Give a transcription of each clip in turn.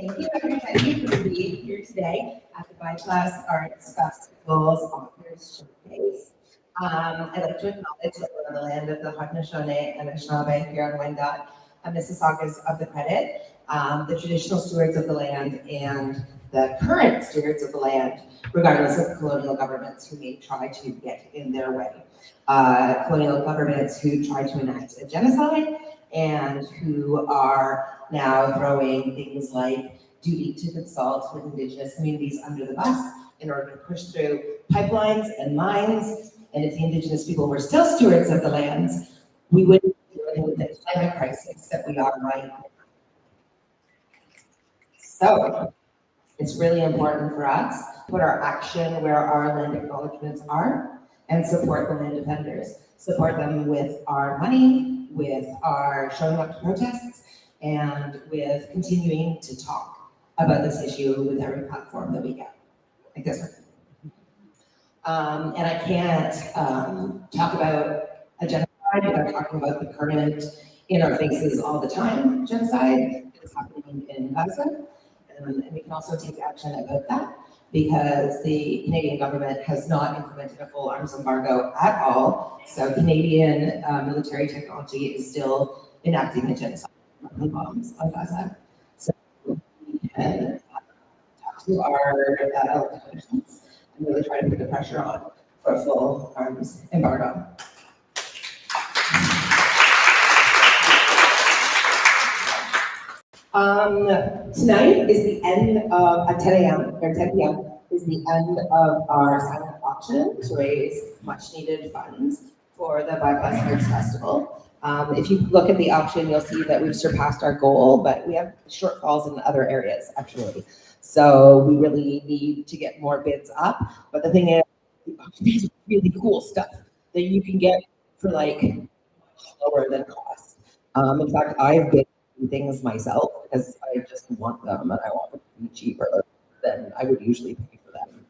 Thank you, everybody, for being here today at the bi-erasure Festival's Authors Showcase. I'd like to acknowledge that we're on the land of the Haudenosaunee and Anishinaabe here on Wendat, Mississaugas of the Credit, the traditional stewards of the land and the current stewards of the land, regardless of colonial governments who may try to get in their way. Colonial governments who try to enact a genocide and who are now throwing things like duty to consult with Indigenous communities under the bus in order to push through pipelines and mines. And if the Indigenous people were still stewards of the lands, we wouldn't be dealing with the climate crisis that we are right now. So it's really important for us to put our action where our land acknowledgements are and support the land defenders. Support them with our money, with our showing up to protests, and with continuing to talk about this issue with every platform that we get, like this one. And I can't talk about a genocide without talking about the current, in our faces all the time, genocide that's happening in Gaza. And we can also take action about that because the Canadian government has not implemented a full arms embargo at all. So Canadian military technology is still enacting the genocide bombs on Gaza. So we can talk to our elected officials and really try to put the pressure on for a full arms embargo. Tonight is the end of, at 10 a.m. or 10 p.m. is the end of our silent auction to raise much needed funds for the bi-erasure Festival. If you look at the auction, you'll see that we've surpassed our goal, but we have shortfalls in other areas actually. So we really need to get more bids up. But the thing is, the auction has really cool stuff that you can get for like lower than cost. In fact, I've been things myself because I just want them and I want them to be cheaper than I would usually pay for them.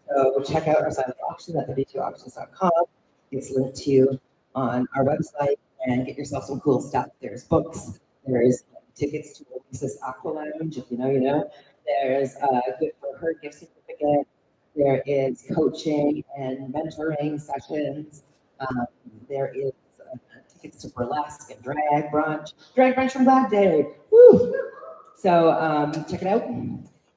So check out our silent auction at the32auctions.com. It's linked to on our website and get yourself some cool stuff. There's books, there's tickets to Oasis Aqua Lounge, if you know, you know. There's a Good for Her gift certificate. There is coaching and mentoring sessions. There is tickets to burlesque and drag brunch from Glad Day. Woo! So check it out.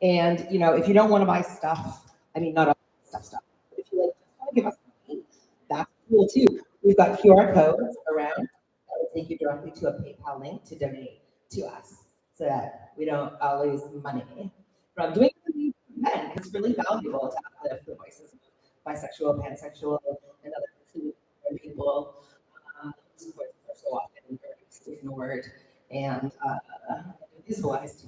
And you know, if you don't want to buy stuff, I mean not all stuff, but if you like just want to give us money, that's cool too. We've got QR codes around that will take you directly to a PayPal link to donate to us so that we don't all lose money from doing something for men. It's really valuable to uplift the voices of bisexual, pansexual, and other people. Voices are so often very ignored and visualized.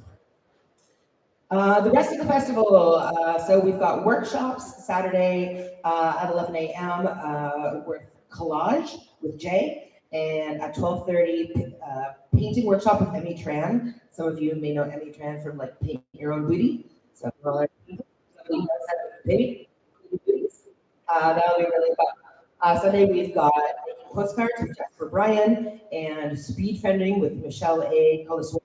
The rest of the festival, so we've got workshops Saturday at 11 a.m. With collage with Jay, and at 12:30 painting workshop with Emmy Tran. Some of you may know Emmy Tran from like Paint Your Own Booty. So that'll be really fun. Sunday we've got Postcards with Jasper Bryan and Speed Fending with Michelle A. Collis.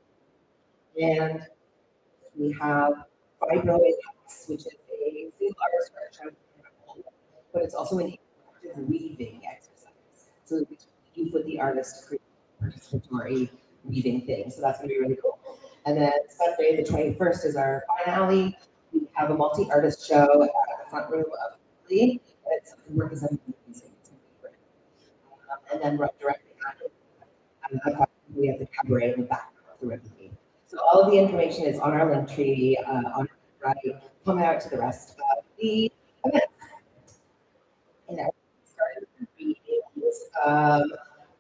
And we have biromantic, which is a single artist workshop, but it's also an interactive weaving exercise. So we weave with the artist, create participatory weaving thing. So that's going to be really cool. And then Sunday, the 21st, is our finale. We have a multi-artist show at the front room of the league. It's representing amazing. And then right directly after, we have the cabaret in the back of the ribbon. So all of the information is on our link tree on our right. Come out to the rest of the event. And I started readings.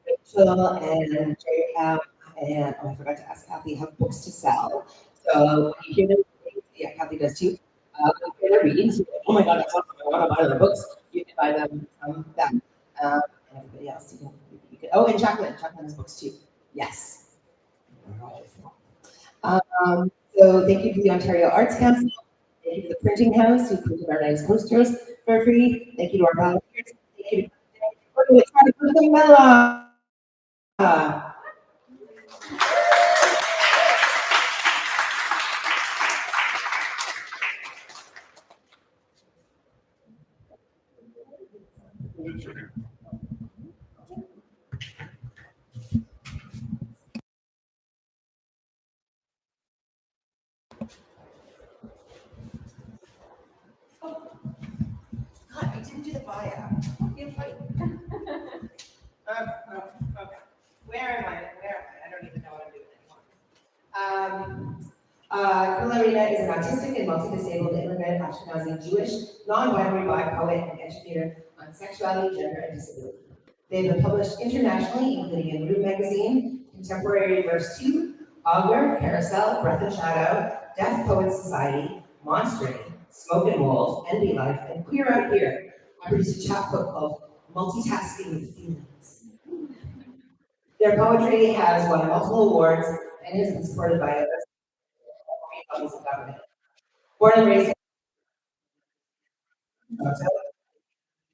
Rachel and JM and I forgot to ask Kathy have books to sell. So when you hear the readings, yeah, Kathy does too. When you hear the readings, you're like, oh my God, that's awesome! I want to buy the books. You can buy them from them. And everybody else, you can. Oh, and Jacqueline has books too. Yes. So thank you to the Ontario Arts Council. Thank you to the printing house who printed our nice posters for free. Thank you to our volunteers. Thank you to. do the bio. Feel free. Okay. Where am I? I don't even know what I'm doing anymore. Kalarina is an autistic and multi-disabled immigrant Ashkenazi Jewish, non-binary bi poet and educator on sexuality, gender, and disability. They've been published internationally, including in Root Magazine, Contemporary Verse 2, Augur, Carousel, Breath and Shadow, Deaf Poets Society, Monstering, Smoke and Mold, Envy Life, and Queer Out Here. I produced a chapbook called Multitasking with Feelings. Their poetry has won multiple awards and has been supported by levels of government. Born and raised in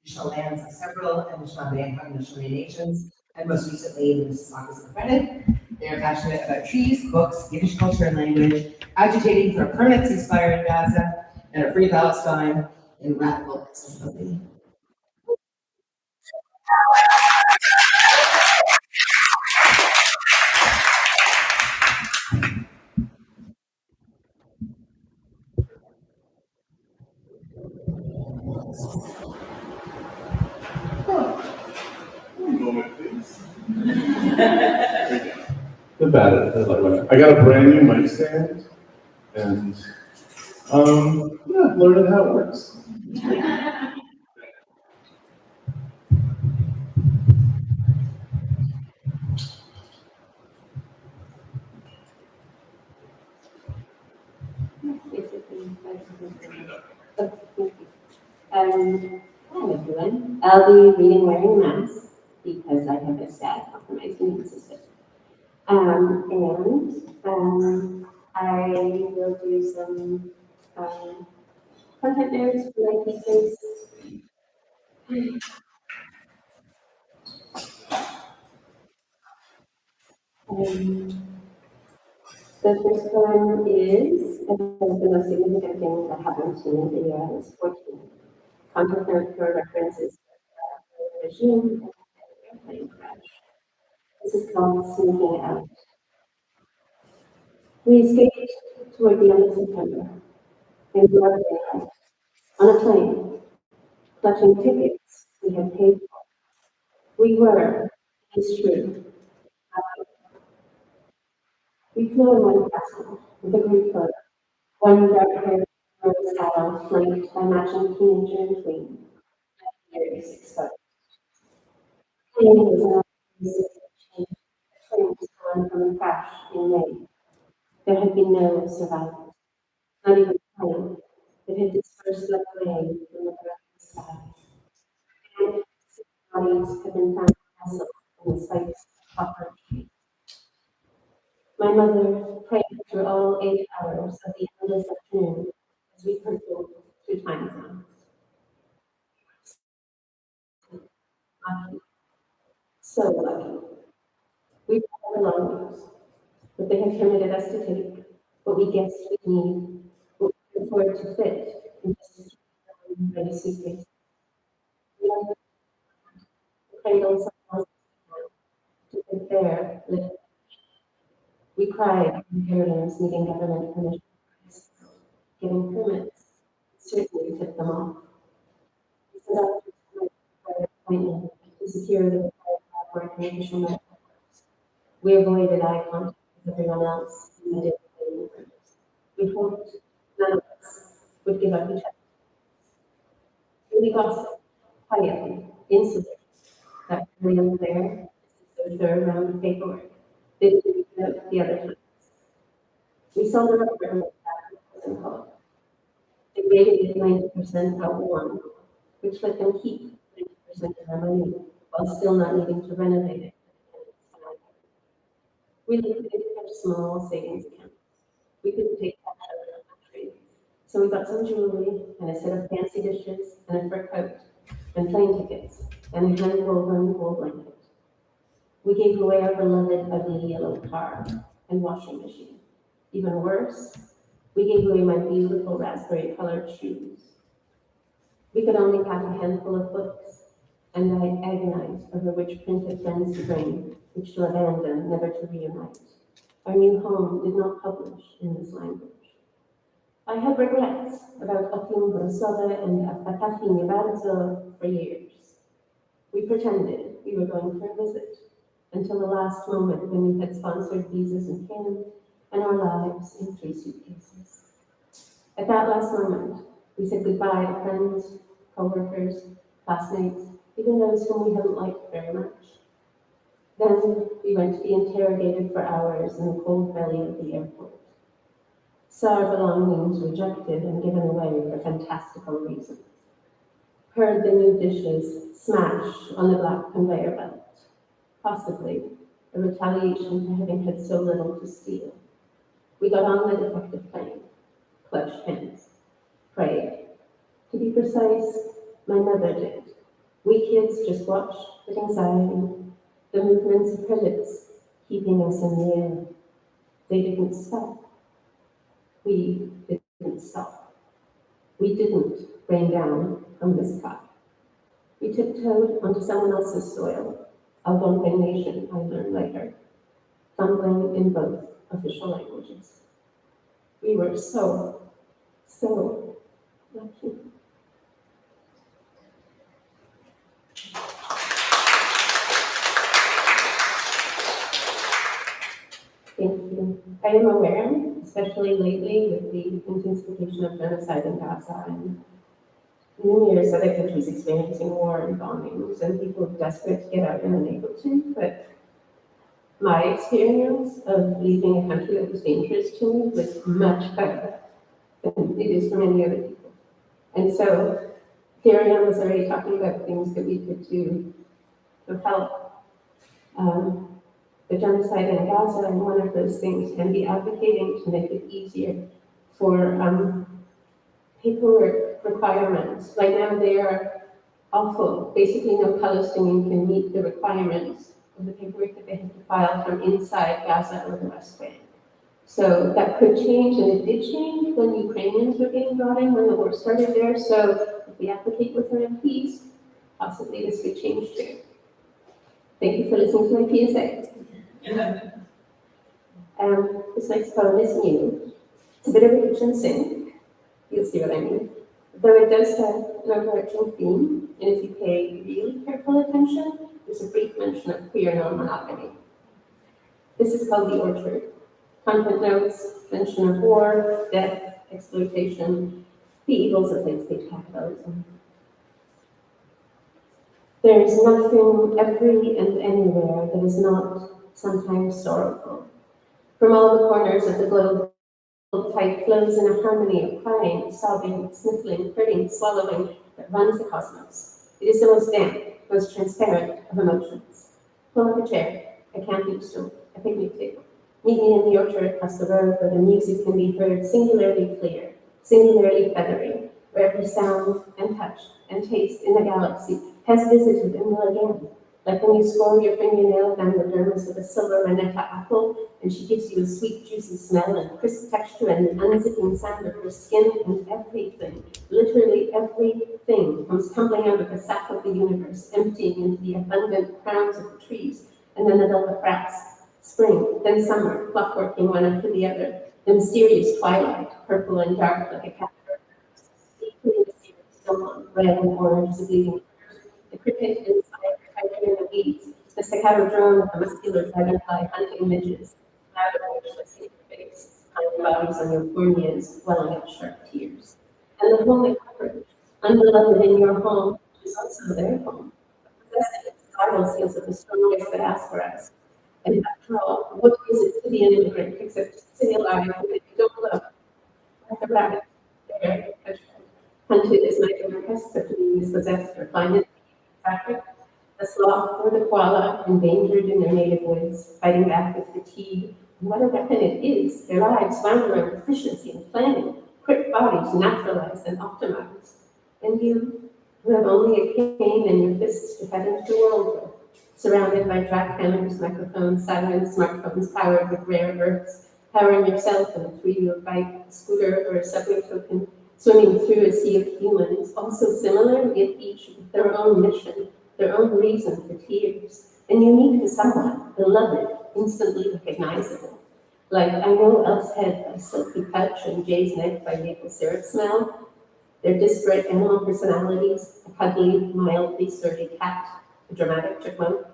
traditional lands of several Anishinaabe and Haudenosaunee nations, and most recently the Mississaugas of Brennan. They are passionate about trees, books, Yiddish culture and language, agitating for a permanent ceasefire in Gaza and a free Palestine and radical accessibility. One moment, please. The battery. I got a brand new mic stand, and yeah, learning how it works. Hi everyone. I'll be reading wearing a mask because I have a sad compromised immune system. I will do some content notes for my pieces. The first one is the most significant thing that happened to me in the year I was 14. Content note for references to regime and airplane crash. This is called Sneaking Out. We escaped toward the end of September in broad daylight on a plane, clutching tickets we had paid for. We were, it's true, happy. We flew in one castle with a group of one dark-haired rose adult flanked by matching teenager and tween, years exposed. The plane was not a train was gone from a crash in May. There had been no survivors, not even one. It had dispersed like rain from the dark sky. And six bodies had been found nestled in the spikes of copper trees. My mother prayed through all 8 hours of the endless afternoon as we hurtled through time zones. Lucky, so lucky. We had the belongings, but they had permitted us to take what we guessed we need, what we could afford to fit in this ready suitcase. We had the cradles of to fit there, lit. We cried in paradigms needing government permission. Getting permits certainly took them off. We set out to my private appointment to secure the required passport and official medical records. We avoided eye contact with everyone else in the different rooms. We hoped none of us would give up each other. We gossiped quietly, insular, that really unfair, the third round of paperwork. They didn't know the other times. We saw the apartment that wasn't called. They rated it 90% out of 1, which let them keep 90% of their money while still not needing to renovate it. We lived in a small savings account. We couldn't take cash out of the country. So we got some jewelry and a set of fancy dishes and a fur coat and plane tickets and a hand-woven wool blanket. We gave away our beloved ugly yellow car and washing machine. Even worse, we gave away my beautiful raspberry-colored shoes. We could only have a handful of books, and I agonized over which printed friends to bring, which to abandon, never to reunite. Our new home did not publish in this language. I had regrets about Okiumbo Soda and Atakafi Nibarzo for years. We pretended we were going for a visit until the last moment when we had sponsored visas in Canada and our lives in 3 suitcases. At that last moment, we said goodbye to friends, co-workers, classmates, even those whom we hadn't liked very much. Then we went to be interrogated for hours in the cold belly of the airport. Saw our belongings rejected and given away for fantastical reasons. Heard the new dishes smash on the black conveyor belt, possibly a retaliation for having had so little to steal. We got on the defective plane, clutched hands, prayed. To be precise, my mother did. We kids just watched with anxiety, the movements of her lips keeping us in the air. They didn't stop. We didn't stop. We didn't rain down from the sky. We tiptoed onto someone else's soil, Algonquin Nation, I learned later, fumbling in both official languages. We were so lucky. Thank you. I am aware, especially lately with the intensification of genocide in Gaza and numerous other countries experiencing war and bombings and people desperate to get out and unable to, but my experience of leaving a country that was dangerous to me was much better than it is for many other people. And so here I am was already talking about things that we could do to help the genocide in Gaza, and one of those things can be advocating to make it easier for paperwork requirements. Right now they are awful. Basically no Palestinian can meet the requirements of the paperwork that they have to file from inside Gaza or the West Bank. So that could change, and it did change when Ukrainians were being brought in when the war started there. So if we advocate with our MPs, possibly this could change too. Thank you for listening to my PSA. This next poem is new. It's a bit of a kitchen sink. You'll see what I mean. Though it does have an overarching theme, and if you pay really careful attention, there's a brief mention of queer non-monogamy. This is called The Orchard. Content notes, mention of war, death, exploitation, the evils of late-stage capitalism. There is nothing every and anywhere that is not sometimes sorrowful. From all the corners of the globe, tide flows in a harmony of crying, sobbing, sniffling, hurting, swallowing that runs the cosmos. It is the most damp, most transparent of emotions. Pull up a chair, a camping stool, a picnic table. Meet me in the orchard across the road where the music can be heard singularly clear, singularly feathery, where every sound and touch and taste in the galaxy has visited and will again. Like when you score your fingernail down the dermis of a silver Manetta apple, and she gives you a sweet, juicy smell and crisp texture and the unzipping sound of her skin, and everything, literally everything, comes tumbling out of the sap of the universe, emptying into the abundant crowns of the trees, and then the velvet grass. Spring, then summer, clockworking one after the other, the mysterious twilight, purple and dark like a caterpillar, deeply mysterious dawn, red and orange as a bleeding heart, the cricket inside, hiding in the weeds, the staccato drone of the muscular dragonfly hunting midges, loud and anxious in your face, tiny bodies on your corneas, welling up sharp tears. And the holy cockroach, unbeloved in your home, is also their home, possessing its survival skills of the strongest that ask for us. And after all, what is it to be an immigrant except to stay alive that you don't love? Like a rabbit, bear, hunted as my favorite pest, but to be dispossessed or find it traffic. The sloth or the koala, endangered in their native woods, fighting back with fatigue. And what a weapon it is, their lives wound around efficiency and planning, quick bodies naturalized and optimized. And you, who have only a cane and your fists to head into the world with, surrounded by jackhammers, microphones, sirens, smartphones powered with rare earths, powering yourself in a three-wheeled bike, a scooter, or a subway token, swimming through a sea of humans, also similar, yet each with their own mission, their own reason for tears, and unique to someone, beloved, instantly recognizable. Like I know Elf's head by silky touch and Jay's neck by maple syrup smell. Their disparate animal personalities, a cuddly, mildly surly cat, a dramatic chipmunk.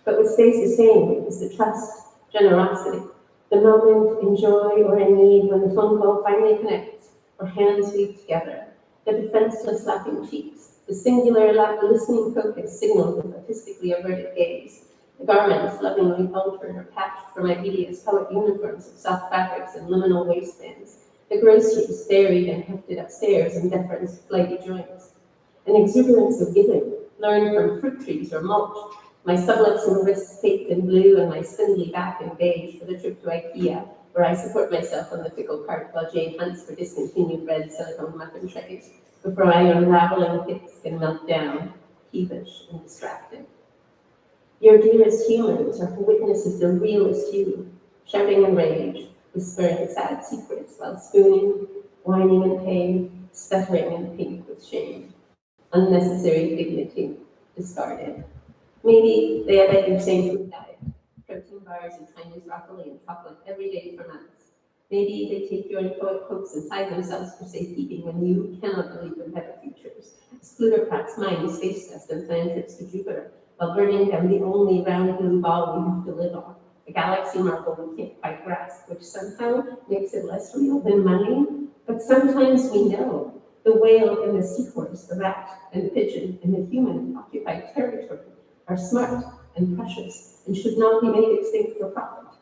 But what stays the same is the trust, generosity, the moment in joy or in need when the phone call finally connects, or hands weave together, the defenseless laughing cheeks, the singular listening focus signaled with artistically averted gaze, the garments lovingly altered or patched from ideas, colored uniforms of soft fabrics and liminal waistbands, the groceries buried and hefted upstairs in deference to flighty joints, an exuberance of giving, learned from fruit trees or mulch, my sublets and wrists caked in blue and my spindly back in beige for the trip to IKEA, where I support myself on the fickle cart while Jane hunts for discontinued red silicone muffin trays, before my unraveling hits can melt down, peevish and distracted. Your dearest humans are who witnesses the realest you, shouting in rage, whispering sad secrets while spooning, whining in pain, stuttering and pink with shame. Unnecessary dignity discarded. Maybe they have your same food diet, protein bars and Chinese broccoli and chocolate every day for months. Maybe they take your inchoate hopes inside themselves for safekeeping when you cannot believe in better futures. As plutocrats mine space dust and plan trips to Jupiter, while burning down the only round blue ball we have to live on, a galaxy marble we can't quite grasp, which somehow makes it less real than money. But sometimes we know the whale and the seahorse, the rat and the pigeon and the human occupied territory are smart and precious and should not be made extinct for profit,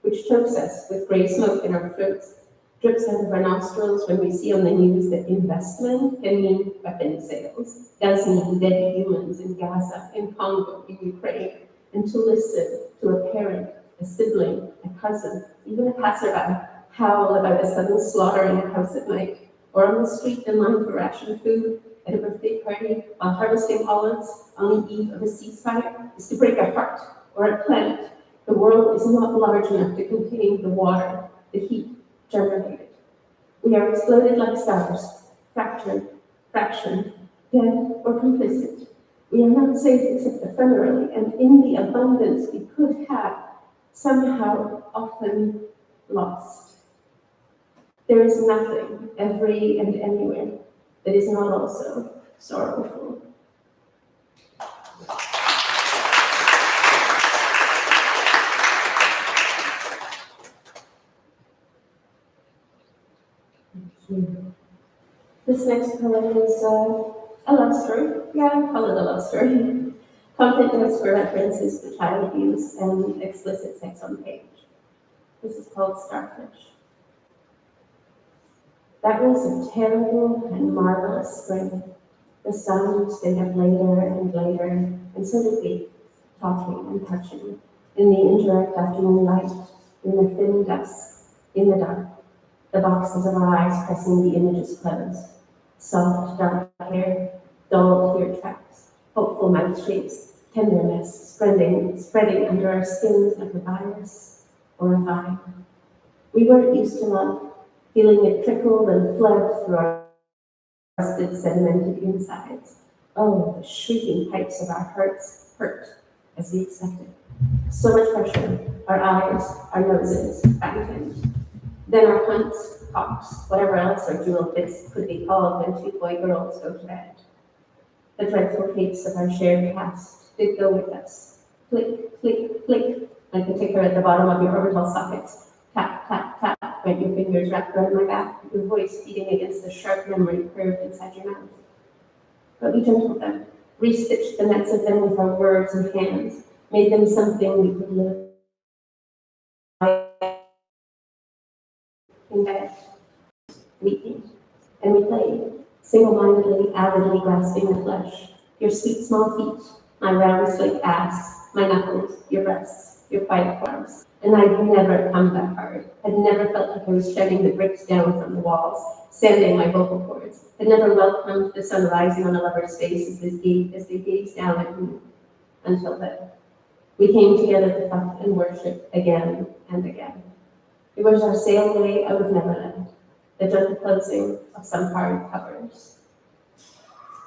which chokes us with gray smoke in our throats, drips out of our nostrils when we see on the news that investment can mean weapon sales, does mean dead humans in Gaza, in Congo, in Ukraine, and to listen to a parent, a sibling, a cousin, even a passerby howl about a sudden slaughter in a house at night, or on the street in line for ration food, at a birthday party, while harvesting olives on the eve of a ceasefire, is to break a heart or a planet. The world is not large enough to contain the water, the heat generated. We are exploded like stars, fractured, fractioned, dead or complicit. We are not safe except ephemerally, and in the abundance we could have, somehow often lost. There is nothing, every and anywhere, that is not also sorrowful. This next poem is a love story. Yeah, I'll call it a love story. Content notes for references to child abuse and explicit sex on page. This is called Starfish. That was a terrible and marvelous spring. The sun stayed up later and later, and so did we, talking and touching, in the indirect afternoon light, in the thin dusk, in the dark, the boxes of our eyes pressing the images closed. Soft, dark hair, dull tear tracks, hopeful mouth shapes, tenderness spreading under our skins like a virus or a vine. We weren't used to love, feeling it trickled and fled through our rusted, sedimented insides. Oh, the shrieking pipes of our hearts hurt as we expected. So much pressure, our eyes, our noses, fountained. Then our hunts, hawks, whatever else our jeweled bits could be called when two boy girls go to bed. The dreadful capes of our shared past did go with us. Flick, flick, flick, like the ticker at the bottom of your orbital sockets. Tap, tap, tap, went your fingers wrapped around my back, your voice beating against the sharp memory curved inside your mouth. But we gentled them, restitched the nets of them with our words and hands, made them something we could live in bed, weeping, and we played, single-mindedly, avidly grasping the flesh, your sweet small feet, my round slick ass, my knuckles, your breasts, your quiet forms. And I'd never come that hard, had never felt like I was shedding the bricks down from the walls, sanding my vocal cords, had never welcomed the sun rising on a lover's face as they gazed down at me, until then. We came together to fuck and worship again and again. It was our sail away out of Neverland, the gentle closing of some hard covers.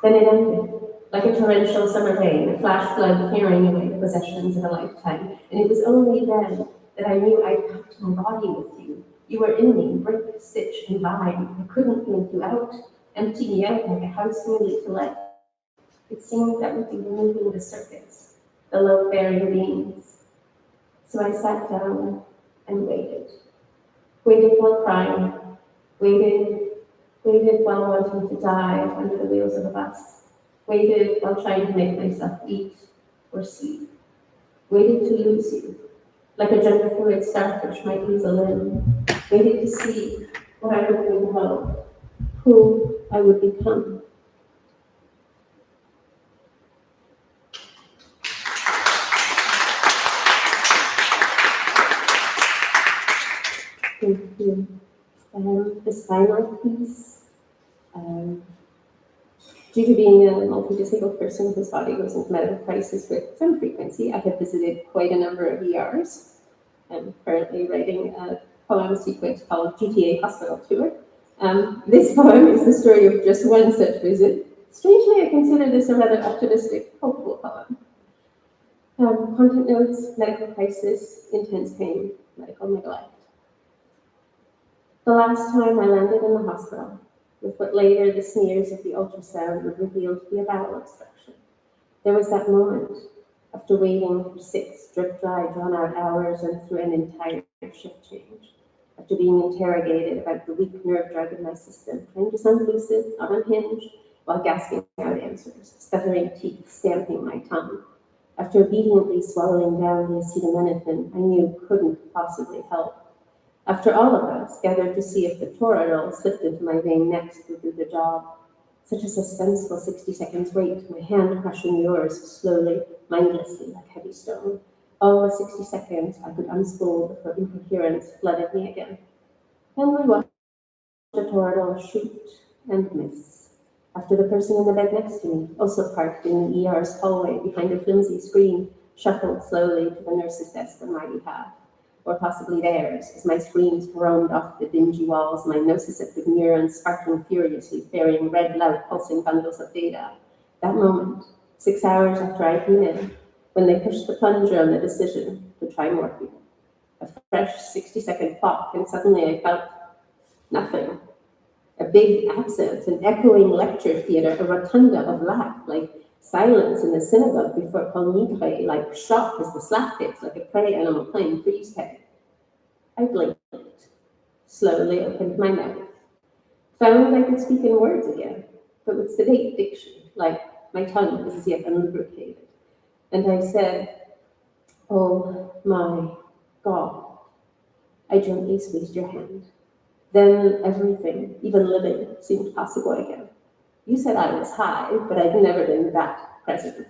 Then it ended, like a torrential summer rain, a flash flood carrying away the possessions of a lifetime, and it was only then that I knew I packed my body with you. You were in me, brick, stitch, and vine. I couldn't yank you out, empty me out like a house newly to let. It seemed that would be removing the circuits, the load-bearing beams. So I sat down and waited. Waited while crying, waited while wanting to die under the wheels of a bus, waited while trying to make myself eat or sleep, waited to lose you, like a gender fluid starfish might lose a limb, waited to see what I would become, who I would become. Thank you. This final piece, due to being a multi-disabled person whose body goes into medical crisis with some frequency, I have visited quite a number of ERs. I'm currently writing a poem sequence called GTA Hospital Tour. This poem is the story of just one such visit. Strangely, I consider this a rather optimistic, hopeful poem. Content notes, medical crisis, intense pain, medical neglect. The last time I landed in the hospital, with what later the smears of the ultrasound would reveal to be a bowel obstruction, there was that moment, after waiting for 6 drip-dry, drawn-out hours and through an entire shift change, after being interrogated about the weak nerve drug in my system, trying to sound lucid, not unhinged, while gasping out answers, stuttering teeth stamping my tongue. After obediently swallowing down the acetaminophen I knew couldn't possibly help. After all of us gathered to see if the toradol slipped into my vein next would do the job. Such a suspenseful 60 seconds wait, my hand crushing yours slowly, mindlessly, like heavy stone. All the 60 seconds I could unspool before incoherence flooded me again. Then we watched the toradol shoot and miss. After the person in the bed next to me, also parked in the ER's hallway behind a flimsy screen, shuffled slowly to the nurse's desk on my behalf. Or possibly theirs, as my screams roamed off the dingy walls, my nociceptive neurons sparkling furiously, ferrying red, loud, pulsing bundles of data. That moment, 6 hours after I came in, when they pushed the plunger on the decision to try morphine. A fresh 60-second clock, and suddenly I felt nothing. A big absence, an echoing lecture theater, a rotunda of laugh, like silence in the synagogue before Kol Nidre, like shock as the slap hits, like a prey animal playing freeze tag. I blinked, slowly opened my mouth, found I could speak in words again, but with sedate diction, like my tongue was as yet unlubricated. And I said, "Oh my God." I gently squeezed your hand. Then everything, even living, seemed possible again. You said I was high, but I'd never been that present.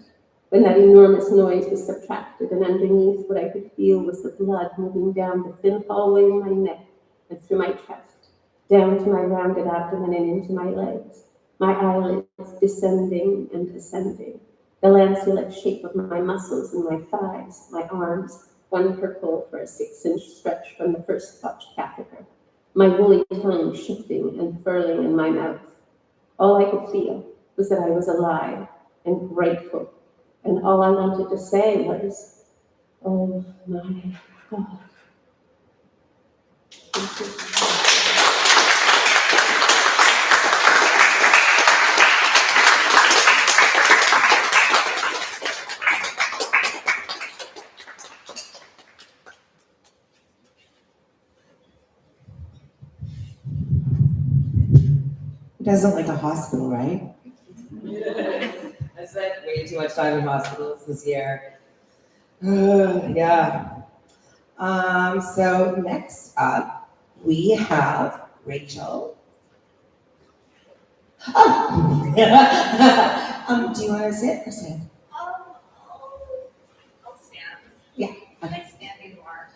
When that enormous noise was subtracted, and underneath what I could feel was the blood moving down the thin hallway in my neck and through my chest, down to my rounded abdomen and into my legs, my eyelids descending and ascending, the lanceolate shape of my muscles and my thighs, my arms, one per pole for a 6-inch stretch from the first touch catheter, my woolly tongue shifting and furling in my mouth. All I could feel was that I was alive and grateful, and all I wanted to say was, "Oh my God." Thank you. It doesn't like a hospital, right? I spent way too much time in hospitals this year. Yeah. So next up, we have Rachel. Oh. Do you want to sit or stand? I'll stand. Yeah. I like standing more.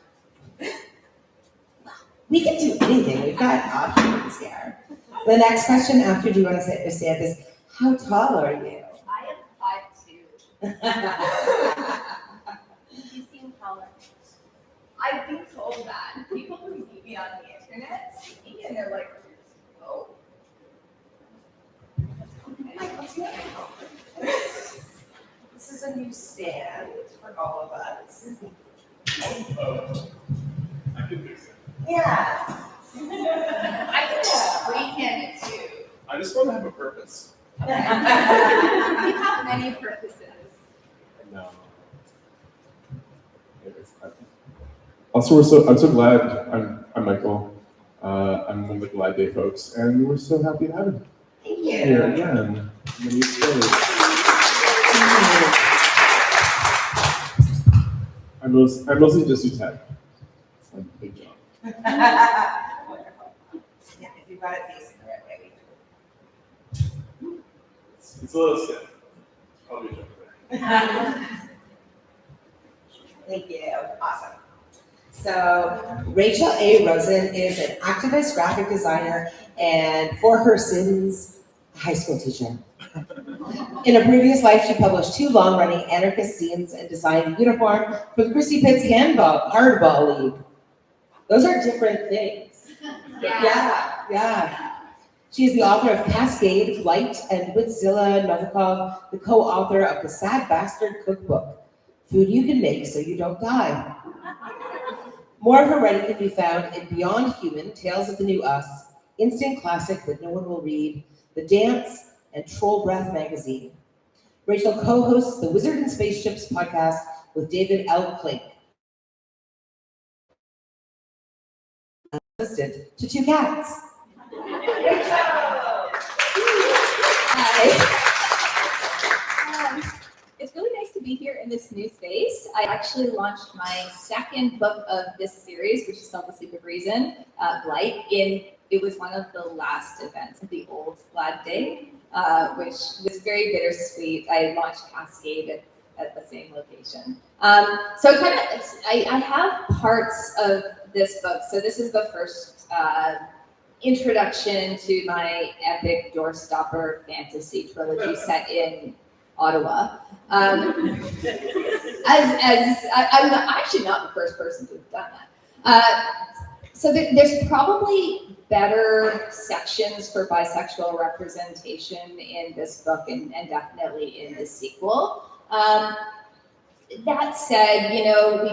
We can do anything. We've got options here. The next question after do you want to sit or stand is, how tall are you? I am 5'2". You seem taller. I've been told that. People who meet me on the internet see me and they're like, "Oh." I'm like, "What's going on?" This is a new stand for all of us. I can fix it. Yeah. I can just freehand it too. I just want to have a purpose. Okay. We have many purposes. No. Also, I'm so glad. I'm Michael. I'm one of the Glad Day folks, and we're so happy to have you Thank here you. again. In the new space. I mostly just do tech. It's my big job. Wonderful. Yeah, if you've got it facing the right way. It's a little stiff. Probably a joke there. Thank you. Awesome. So Rachel A. Rosen is an activist, graphic designer, and for her sins, a high school teacher. In a previous life, she published 2 long-running anarchist zines and designed a uniform for the Christy Pitts Hardball League. Those are different things. Yeah. She is the author of Cascade, Blight, and with Zilla Novikov, the co-author of The Sad Bastard Cookbook, Food You Can Make So You Don't Die. More of her writing can be found in Beyond Human, Tales of the New Us, Instant Classic That No One Will Read, The Dance, and Troll Breath magazine. Rachel co-hosts the Wizard and Spaceships podcast with David L. Klink. Assistant to 2 cats. Hi. It's really nice to be here in this new space. I actually launched my 2nd book of this series, which is called The Sleep of Reason, Blight. It was one of the last events of the old Glad Day, which was very bittersweet. I launched Cascade at the same location. So I have parts of this book. So this is the first introduction to my epic doorstopper fantasy trilogy set in Ottawa. I'm actually not the first person to have done that. So there's probably better sections for bisexual representation in this book and definitely in the sequel. That said, we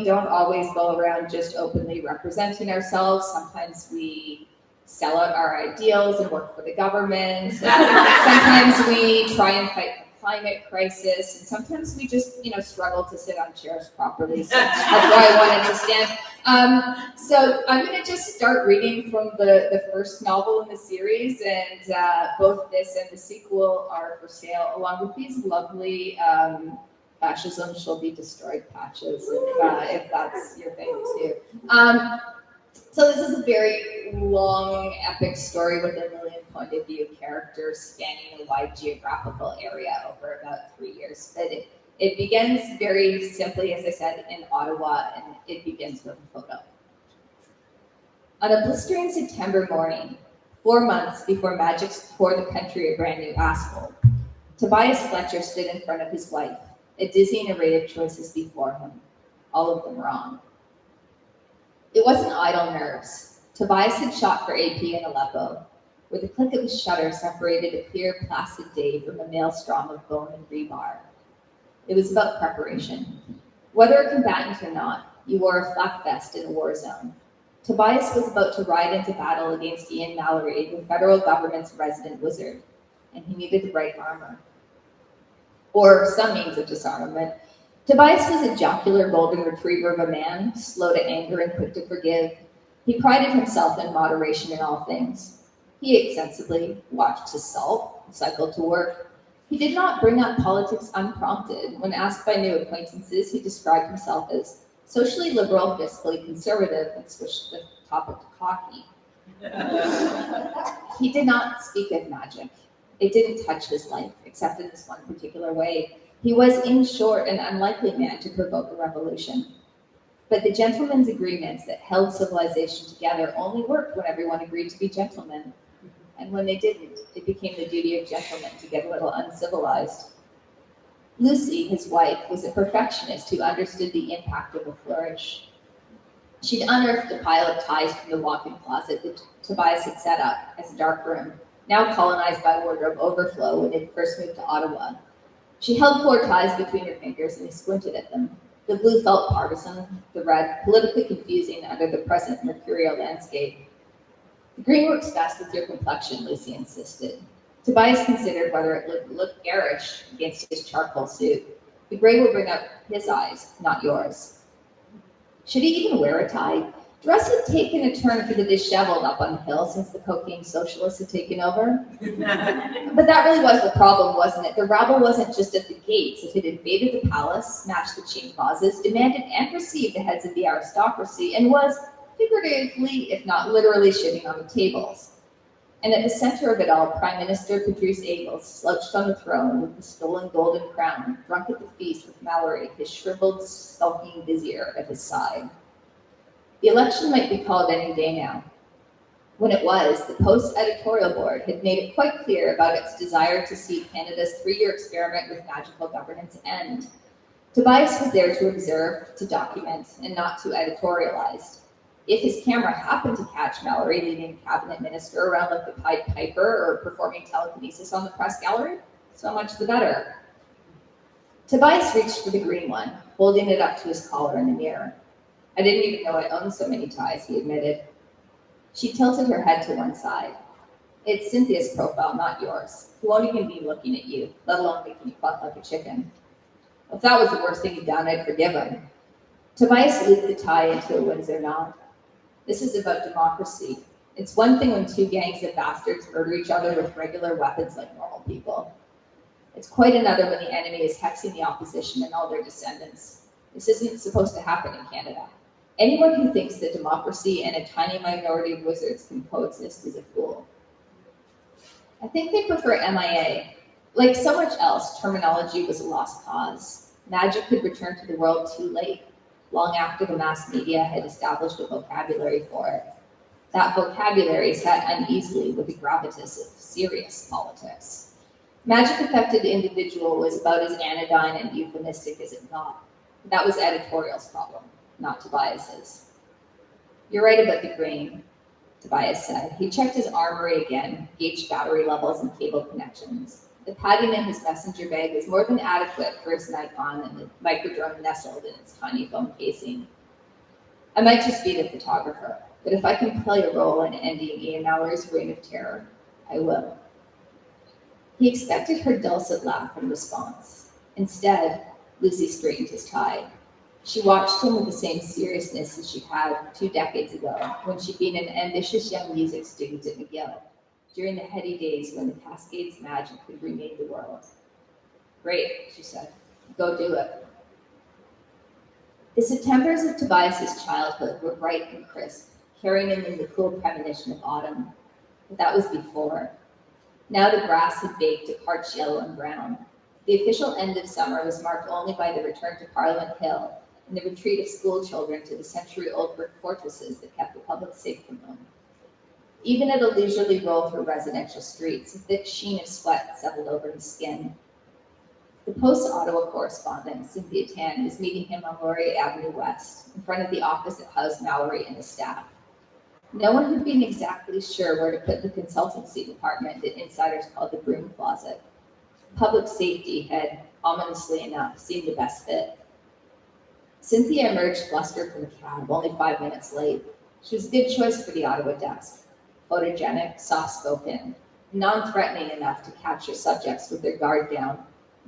don't always go around just openly representing ourselves. Sometimes we sell out our ideals and work for the government. Sometimes we try and fight the climate crisis, and sometimes we just, struggle to sit on chairs properly. So that's why I wanted to stand. So I'm going to just start reading from the first novel in the series, and both this and the sequel are for sale, along with these lovely fascism shall be destroyed patches, if that's your thing too. So this is a very long, epic story with a million point of view characters spanning a wide geographical area over about 3 years. But it begins very simply, as I said, in Ottawa, and it begins with a photo. On a blistering September morning, 4 months before Magic poured the country a brand new asphalt, Tobias Fletcher stood in front of his wife, a dizzying array of choices before him, all of them wrong. It wasn't idle nerves. Tobias had shot for AP in Aleppo, where the click of his shutter separated a clear, placid day from a maelstrom of bone and rebar. It was about preparation. Whether a combatant or not, you wore a flak vest in a war zone. Tobias was about to ride into battle against Ian Mallory, the federal government's resident wizard, and he needed the right armor. Or some means of disarmament. Tobias was a jocular golden retriever of a man, slow to anger and quick to forgive. He prided himself in moderation in all things. He ate sensibly, watched his salt, cycled to work. He did not bring up politics unprompted. When asked by new acquaintances, he described himself as socially liberal, fiscally conservative, and switched the topic to hockey. He did not speak of magic. It didn't touch his life, except in this one particular way. He was, in short, an unlikely man to provoke a revolution. But the gentlemen's agreements that held civilization together only worked when everyone agreed to be gentlemen. And when they didn't, it became the duty of gentlemen to get a little uncivilized. Lucy, his wife, was a perfectionist who understood the impact of a flourish. She'd unearthed a pile of ties from the walk-in closet that Tobias had set up as a dark room, now colonized by wardrobe overflow when it first moved to Ottawa. She held 4 ties between her fingers and he squinted at them. The blue felt partisan, the red politically confusing under the present mercurial landscape. The green works best with your complexion, Lucy insisted. Tobias considered whether it would look garish against his charcoal suit. The gray would bring out his eyes, not yours. Should he even wear a tie? Dress had taken a turn for the disheveled up on the hill since the cocaine socialists had taken over. But that really was the problem, wasn't it? The rabble wasn't just at the gates. It had invaded the palace, snatched the chain vases, demanded and received the heads of the aristocracy, and was, figuratively, if not literally, shitting on the tables. And at the center of it all, Prime Minister Patrice Abel slouched on the throne with the stolen golden crown, drunk at the feast with Mallory, his shriveled, sulking vizier at his side. The election might be called any day now. When it was, the Post editorial board had made it quite clear about its desire to see Canada's 3-year experiment with magical governance end. Tobias was there to observe, to document, and not to editorialize. If his camera happened to catch Mallory leading a cabinet minister around like the Pied Piper or performing telekinesis on the press gallery, so much the better. Tobias reached for the green one, holding it up to his collar in the mirror. I didn't even know I owned so many ties, he admitted. She tilted her head to one side. It's Cynthia's profile, not yours. He won't even be looking at you, let alone making you cluck like a chicken. If that was the worst thing he'd done, I'd forgive him. Tobias looped the tie into a Windsor knot. This is about democracy. It's one thing when 2 gangs of bastards murder each other with regular weapons like normal people. It's quite another when the enemy is hexing the opposition and all their descendants. This isn't supposed to happen in Canada. Anyone who thinks that democracy and a tiny minority of wizards can coexist is a fool. I think they prefer MIA. Like so much else, terminology was a lost cause. Magic could return to the world too late, long after the mass media had established a vocabulary for it. That vocabulary sat uneasily with the gravitas of serious politics. Magic affected individual was about as anodyne and euphemistic as it got. That was editorial's problem, not Tobias's. You're right about the grain, Tobias said. He checked his armory again, gauged battery levels and cable connections. The padding in his messenger bag was more than adequate for his Nikon and the microdrone nestled in its tiny foam casing. I might just be the photographer, but if I can play a role in ending Ian Mallory's reign of terror, I will. He expected her dulcet laugh in response. Instead, Lucy straightened his tie. She watched him with the same seriousness as she had 2 decades ago when she'd been an ambitious young music student at McGill, during the heady days when the Cascades magic could remake the world. Great, she said. Go do it. The Septembers of Tobias's childhood were bright and crisp, carrying in them the cool premonition of autumn. But that was before. Now the grass had baked to parched yellow and brown. The official end of summer was marked only by the return to Parliament Hill and the retreat of school children to the century-old brick fortresses that kept the public safe from them. Even at a leisurely roll through residential streets, a thick sheen of sweat settled over his skin. The Post Ottawa correspondent, Cynthia Tan, was meeting him on Laurier Avenue West, in front of the office that housed Mallory and his staff. No one had been exactly sure where to put the consultancy department that insiders called the broom closet. Public safety had, ominously enough, seemed the best fit. Cynthia emerged flustered from the cab, only 5 minutes late. She was a good choice for the Ottawa desk. Photogenic, soft-spoken, non-threatening enough to capture subjects with their guard down.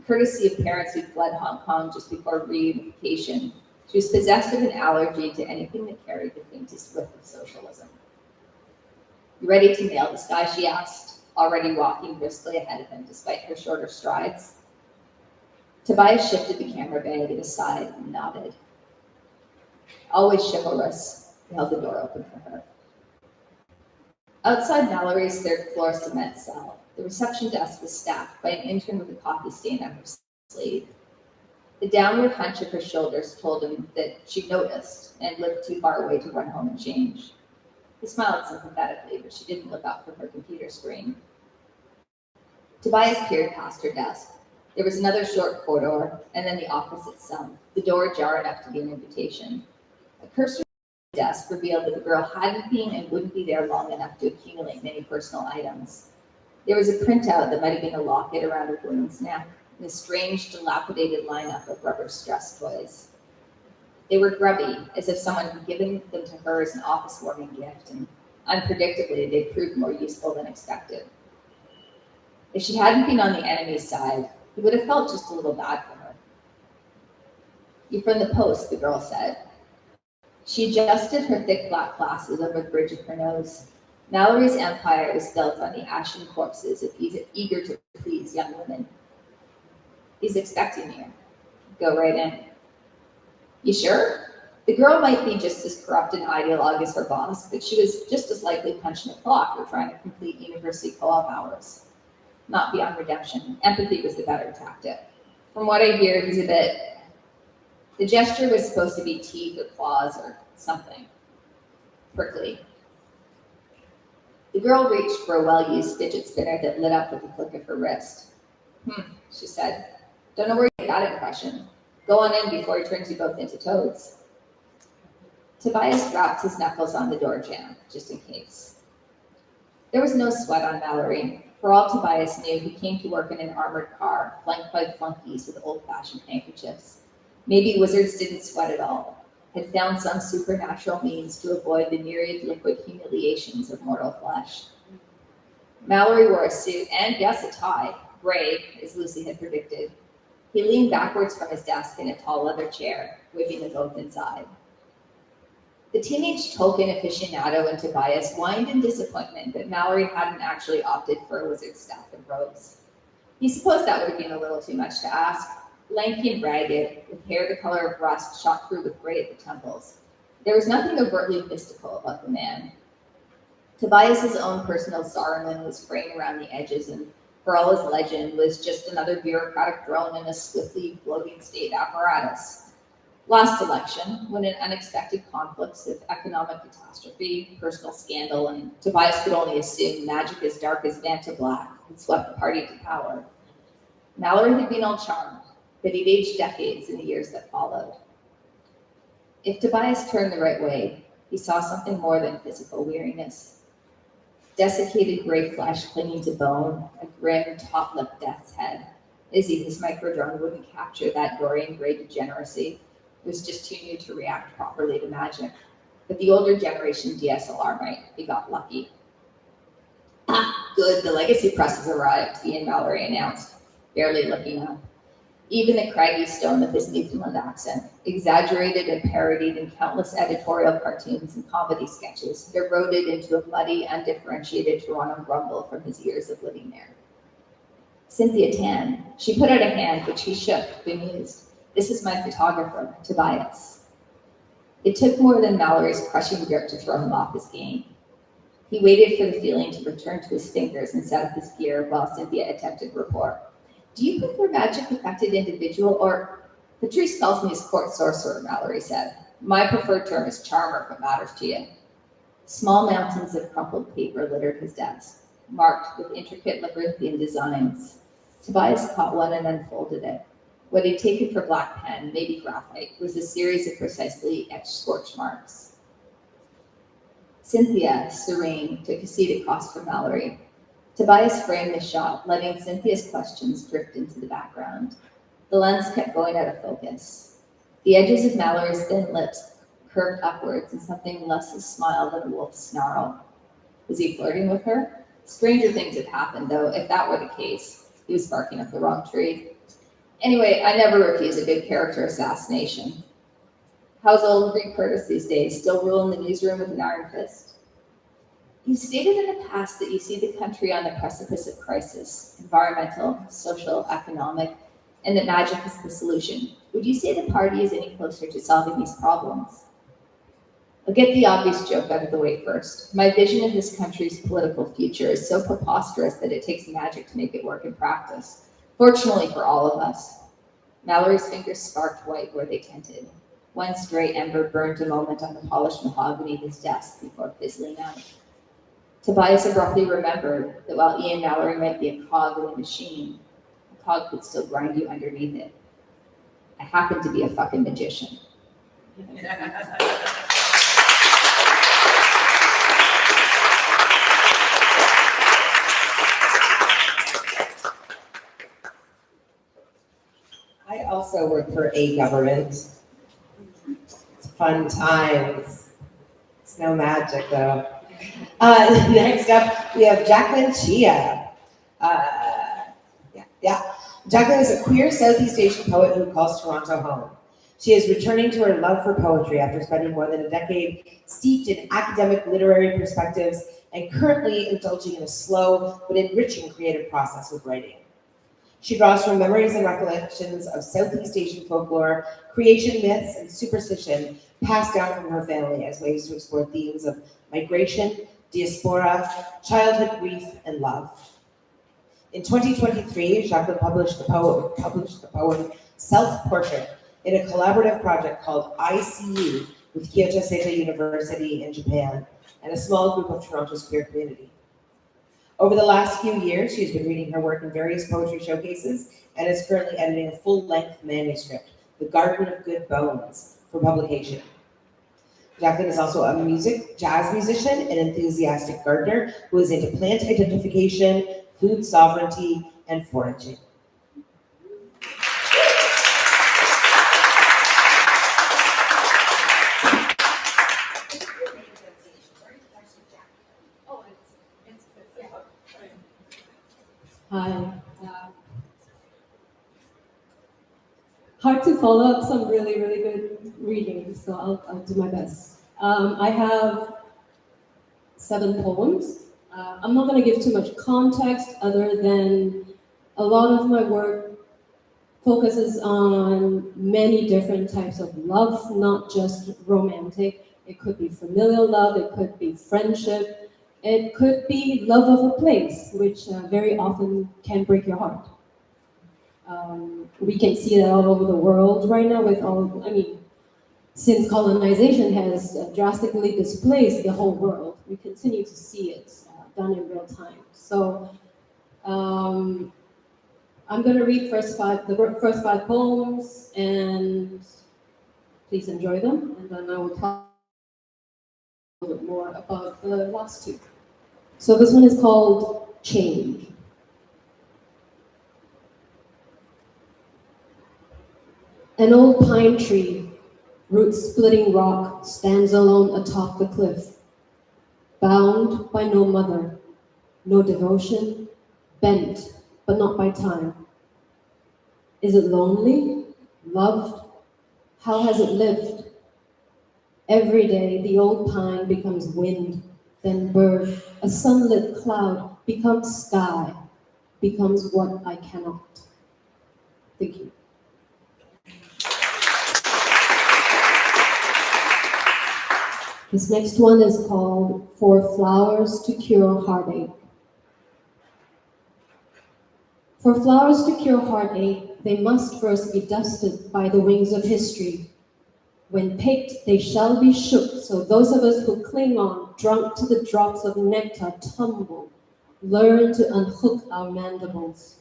Courtesy of parents who'd fled Hong Kong just before reunification, she was possessed of an allergy to anything that carried the faintest whiff of socialism. You ready to nail this guy, she asked, already walking briskly ahead of him despite her shorter strides. Tobias shifted the camera bag at his side and nodded. Always chivalrous, he held the door open for her. Outside Mallory's 3rd floor cement cell, the reception desk was staffed by an intern with a coffee stain on her sleeve. The downward hunch of her shoulders told him that she noticed and lived too far away to run home and change. He smiled sympathetically, but she didn't look up from her computer screen. Tobias peered past her desk. There was another short corridor, and then the office itself, the door ajar enough to be an invitation. A cursory desk revealed that the girl hadn't been and wouldn't be there long enough to accumulate many personal items. There was a printout that might have been a locket around a woman's neck, and a strange, dilapidated lineup of rubber stress toys. They were grubby, as if someone had given them to her as an office warming gift, and unpredictably, they proved more useful than expected. If she hadn't been on the enemy's side, he would have felt just a little bad for her. "You're from the Post," the girl said. She adjusted her thick black glasses over the bridge of her nose. Mallory's empire was built on the ashen corpses of eager to please young women. "He's expecting you. Go right in." "You sure?" The girl might be just as corrupt and ideologue as her boss, but she was just as likely punching a clock or trying to complete university co-op hours. Not beyond redemption. Empathy was the better tactic. "From what I hear, he's a bit..." The gesture was supposed to be teeth or claws or something. "Prickly." The girl reached for a well-used fidget spinner that lit up with the click of her wrist. She said. "Don't know where you get that impression. Go on in before he turns you both into toads." Tobias dropped his knuckles on the door jamb, just in case. There was no sweat on Mallory. For all Tobias knew, he came to work in an armored car, flanked by flunkies with old-fashioned handkerchiefs. Maybe wizards didn't sweat at all, had found some supernatural means to avoid the myriad liquid humiliations of mortal flesh. Mallory wore a suit and, yes, a tie, gray, as Lucy had predicted. He leaned backwards from his desk in a tall leather chair, whipping them both inside. The teenage Tolkien aficionado in Tobias whined in disappointment that Mallory hadn't actually opted for a wizard staff and robes. He supposed that would have been a little too much to ask. Lanky and ragged, with hair the color of rust shot through with gray at the temples. There was nothing overtly mystical about the man. Tobias's own personal Saruman was fraying around the edges, and for all his legend, was just another bureaucratic drone in a swiftly bloating state apparatus. Last election, when an unexpected conflicts of economic catastrophe, personal scandal, and Tobias could only assume magic as dark as Vanta Black had swept the party to power. Mallory had been all charm, but he'd aged decades in the years that followed. If Tobias turned the right way, he saw something more than physical weariness. Desiccated gray flesh clinging to bone, a grim, top-lipped death's head. Izzy, his microdrone, wouldn't capture that Dorian Gray degeneracy. It was just too new to react properly to magic. But the older generation DSLR might. He got lucky. "Ah, good, the legacy press has arrived," he and Mallory announced, barely looking up. Even the craggy stone of his Newfoundland accent, exaggerated and parodied in countless editorial cartoons and comedy sketches, eroded into a muddy, undifferentiated Toronto grumble from his years of living there. "Cynthia Tan." She put out a hand, which he shook, bemused. "This is my photographer, Tobias." It took more than Mallory's crushing grip to throw him off his game. He waited for the feeling to return to his fingers and set up his gear while Cynthia attempted rapport. "Do you prefer magic-affected individual or..." "Patrice calls me his court sorcerer," Mallory said. "My preferred term is charmer, if it matters to you." Small mountains of crumpled paper littered his desk, marked with intricate labyrinthian designs. Tobias caught one and unfolded it. What he'd taken for black pen, maybe graphite, was a series of precisely etched scorch marks. Cynthia, serene, took a seat across from Mallory. Tobias framed the shot, letting Cynthia's questions drift into the background. The lens kept going out of focus. The edges of Mallory's thin lips curved upwards in something less a smile than a wolf's snarl. Was he flirting with her? Stranger things had happened, though. If that were the case, he was barking up the wrong tree. Anyway, I never refuse a good character assassination. How's old Greek Curtis these days? Still ruling the newsroom with an iron fist? You stated in the past that you see the country on the precipice of crisis, environmental, social, economic, and that magic is the solution. Would you say the party is any closer to solving these problems? I'll get the obvious joke out of the way first. My vision of this country's political future is so preposterous that it takes magic to make it work in practice. Fortunately for all of us. Mallory's fingers sparked white where they tinted. One stray ember burned a moment on the polished mahogany of his desk before fizzling out. Tobias abruptly remembered that while Ian Mallory might be a cog in a machine, a cog could still grind you underneath it. I happen to be a fucking magician. I also work for a government. Fun times. It's no magic though. Next up, we have Jacqueline Chia. Jacqueline is a queer Southeast Asian poet who calls Toronto home. She is returning to her love for poetry after spending more than a decade steeped in academic literary perspectives and currently indulging in a slow but enriching creative process with writing. She draws from memories and recollections of Southeast Asian folklore, creation myths, and superstition passed down from her family as ways to explore themes of migration, diaspora, childhood grief, and love. In 2023, Jacqueline published the poem Self-Portrait in a collaborative project called I See You with Kyoto Seita University in Japan and a small group of Toronto's queer community. Over the last few years, she's been reading her work in various poetry showcases and is currently editing a full-length manuscript, The Garden of Good Bones, for publication. Jacqueline is also a jazz musician and enthusiastic gardener who is into plant identification, food sovereignty, and foraging. Hi. Hard to follow up some really, really good reading, so I'll do my best. I have 7 poems. I'm not going to give too much context other than a lot of my work focuses on many different types of love, not just romantic. It could be familial love, it could be friendship, it could be love of a place, which very often can break your heart. We can see that all over the world right now since colonization has drastically displaced the whole world, we continue to see it done in real time. So I'm going to read the first 5 poems, and please enjoy them, and then I will talk a little bit more about the last 2. So this one is called Change. An old pine tree, root-splitting rock, stands alone atop the cliff, bound by no mother, no devotion, bent, but not by time. Is it lonely? Loved? How has it lived? Every day, the old pine becomes wind, then bird, a sunlit cloud, becomes sky, becomes what I cannot. Thank you. This next one is called For Flowers to Cure Heartache. For flowers to cure heartache, they must first be dusted by the wings of history. When picked, they shall be shook, so those of us who cling on, drunk to the drops of nectar, tumble, learn to unhook our mandibles.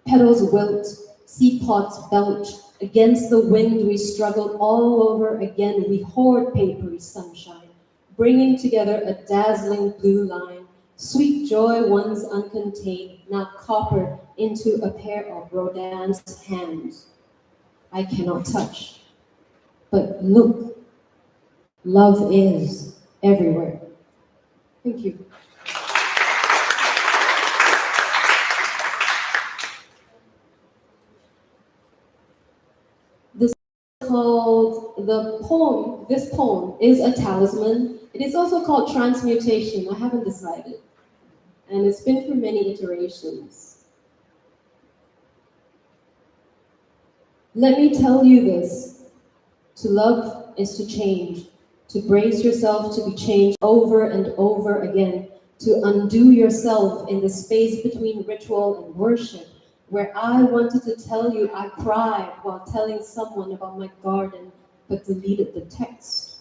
Petals wilt, sea pods belch, against the wind we struggle all over again. We hoard papery sunshine, bringing together a dazzling blue line. Sweet joy once uncontained, now coppered into a pair of Rodin's hands. I cannot touch, but look, love is everywhere. Thank you. Called this poem is a talisman. It is also called transmutation. I haven't decided. And it's been through many iterations. Let me tell you this. To love is to change. To brace yourself to be changed over and over again. To undo yourself in the space between ritual and worship. Where I wanted to tell you I cried while telling someone about my garden, but deleted the text.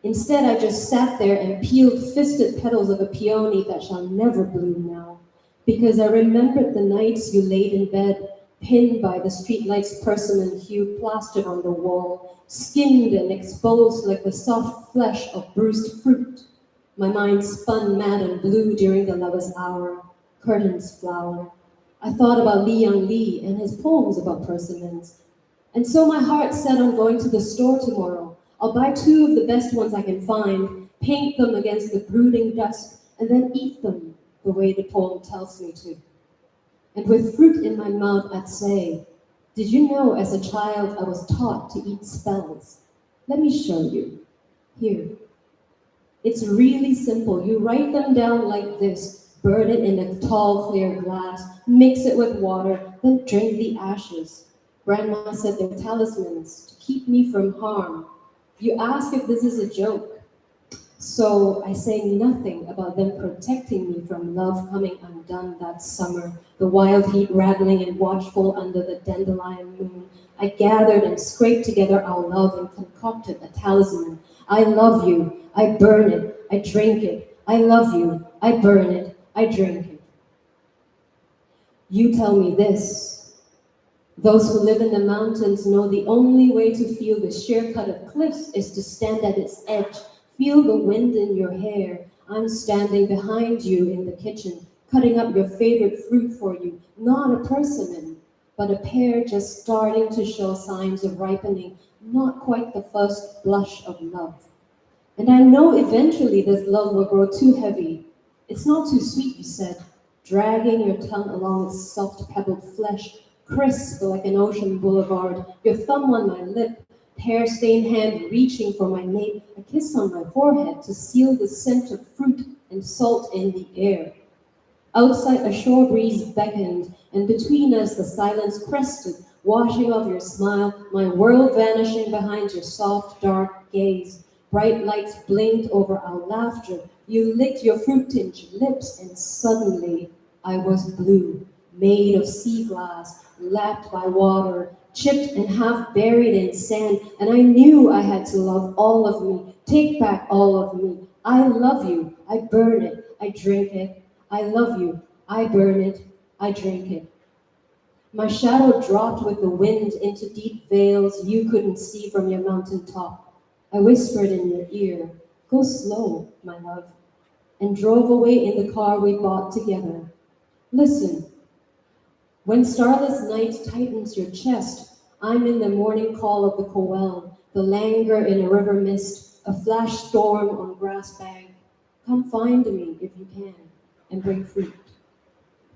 Instead, I just sat there and peeled fisted petals of a peony that shall never bloom now, because I remembered the nights you laid in bed, pinned by the streetlight's persimmon hue plastered on the wall, skinned and exposed like the soft flesh of bruised fruit. My mind spun mad and blue during the lover's hour, curtains flower. I thought about Li Yang Li and his poems about persimmons. And so my heart set on going to the store tomorrow, I'll buy 2 of the best ones I can find, paint them against the brooding dusk, and then eat them the way the poem tells me to. And with fruit in my mouth, I'd say, did you know as a child I was taught to eat spells? Let me show you. Here. It's really simple. You write them down like this, burn it in a tall, clear glass, mix it with water, then drink the ashes. Grandma said they're talismans to keep me from harm. You ask if this is a joke. So I say nothing about them protecting me from love coming undone that summer, the wild heat rattling and watchful under the dandelion moon. I gathered and scraped together our love and concocted a talisman. I love you, I burn it, I drink it. I love you, I burn it, I drink it. You tell me this. Those who live in the mountains know the only way to feel the sheer cut of cliffs is to stand at its edge. Feel the wind in your hair. I'm standing behind you in the kitchen, cutting up your favorite fruit for you. Not a persimmon, but a pear just starting to show signs of ripening. Not quite the first blush of love. And I know eventually this love will grow too heavy. It's not too sweet, you said, dragging your tongue along its soft pebbled flesh, crisp like an ocean boulevard, your thumb on my lip, hair-stained hand reaching for my nape, a kiss on my forehead to seal the scent of fruit and salt in the air. Outside, a shore breeze beckoned, and between us the silence crested, washing off your smile, my world vanishing behind your soft, dark gaze. Bright lights blinked over our laughter. You licked your fruit-tinged lips, and suddenly I was blue, made of sea glass, lapped by water, chipped and half buried in sand, and I knew I had to love all of me, take back all of me. I love you, I burn it, I drink it. I love you, I burn it, I drink it. My shadow dropped with the wind into deep vales you couldn't see from your mountain top. I whispered in your ear, go slow, my love, and drove away in the car we bought together. Listen, when starless night tightens your chest, I'm in the morning call of the Coel, the languor in a river mist, a flash storm on grass bank. Come find me if you can, and bring fruit.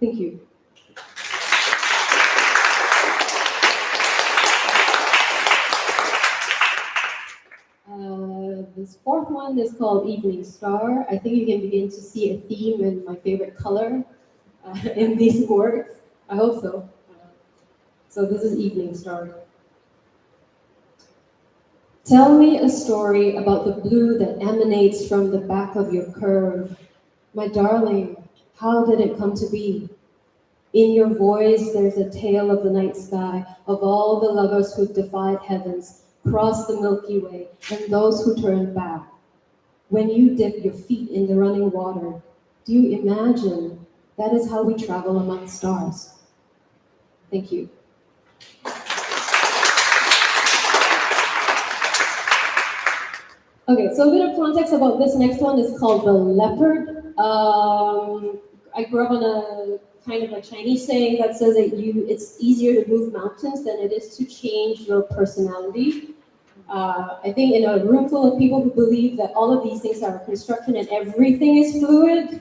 Thank you. This 4th one is called Evening Star. I think you can begin to see a theme in my favorite color in these words. I hope so. So this is Evening Star. Tell me a story about the blue that emanates from the back of your curve. My darling, how did it come to be? In your voice, there's a tale of the night sky, of all the lovers who defied heavens, crossed the Milky Way, and those who turned back. When you dip your feet in the running water, do you imagine that is how we travel among stars? Thank you. Okay, so a bit of context about this next one is called The Leopard. I grew up on a kind of a Chinese saying that says that it's easier to move mountains than it is to change your personality. I think in a room full of people who believe that all of these things are a construction and everything is fluid,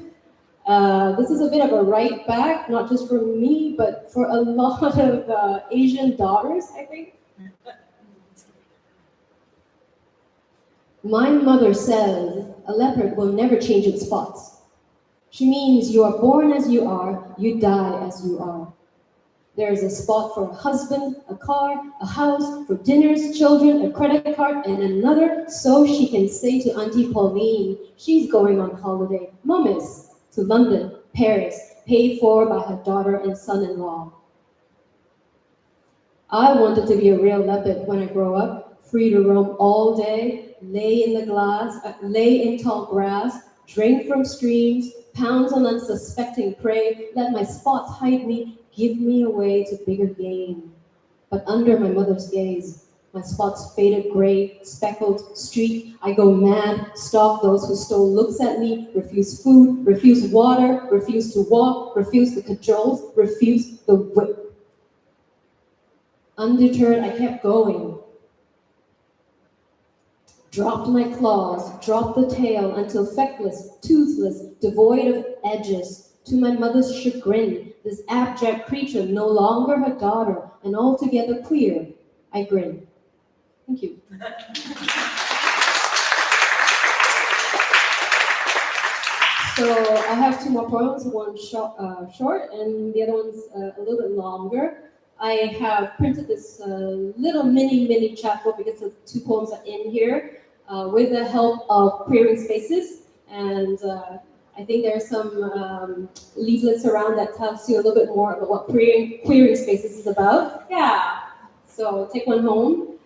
this is a bit of a right back, not just for me, but for a lot of Asian daughters, I think. My mother says a leopard will never change its spots. She means you are born as you are, you die as you are. There is a spot for a husband, a car, a house, for dinners, children, a credit card, and another, so she can say to Auntie Pauline, she's going on holiday, Mummies, to London, Paris, paid for by her daughter and son-in-law. I wanted to be a real leopard when I grow up, free to roam all day, lay in tall grass, drink from streams, pounce on unsuspecting prey, let my spots hide me, give me away to bigger game. But under my mother's gaze, my spots faded gray, speckled, streaked, I go mad, stalk those who stole looks at me, refuse food, refuse water, refuse to walk, refuse the cajoles, refuse the whip. Undeterred, I kept going. Dropped my claws, dropped the tail until feckless, toothless, devoid of edges. To my mother's chagrin, this abject creature, no longer her daughter, and altogether queer, I grin. Thank you. So I have two more poems, one short and the other one's a little bit longer. I have printed this little mini chapbook because the two poems are in here with the help of Queering Spaces. And I think there are some leaflets around that tells you a little bit more about what Queering Spaces is about. Yeah, so take one home.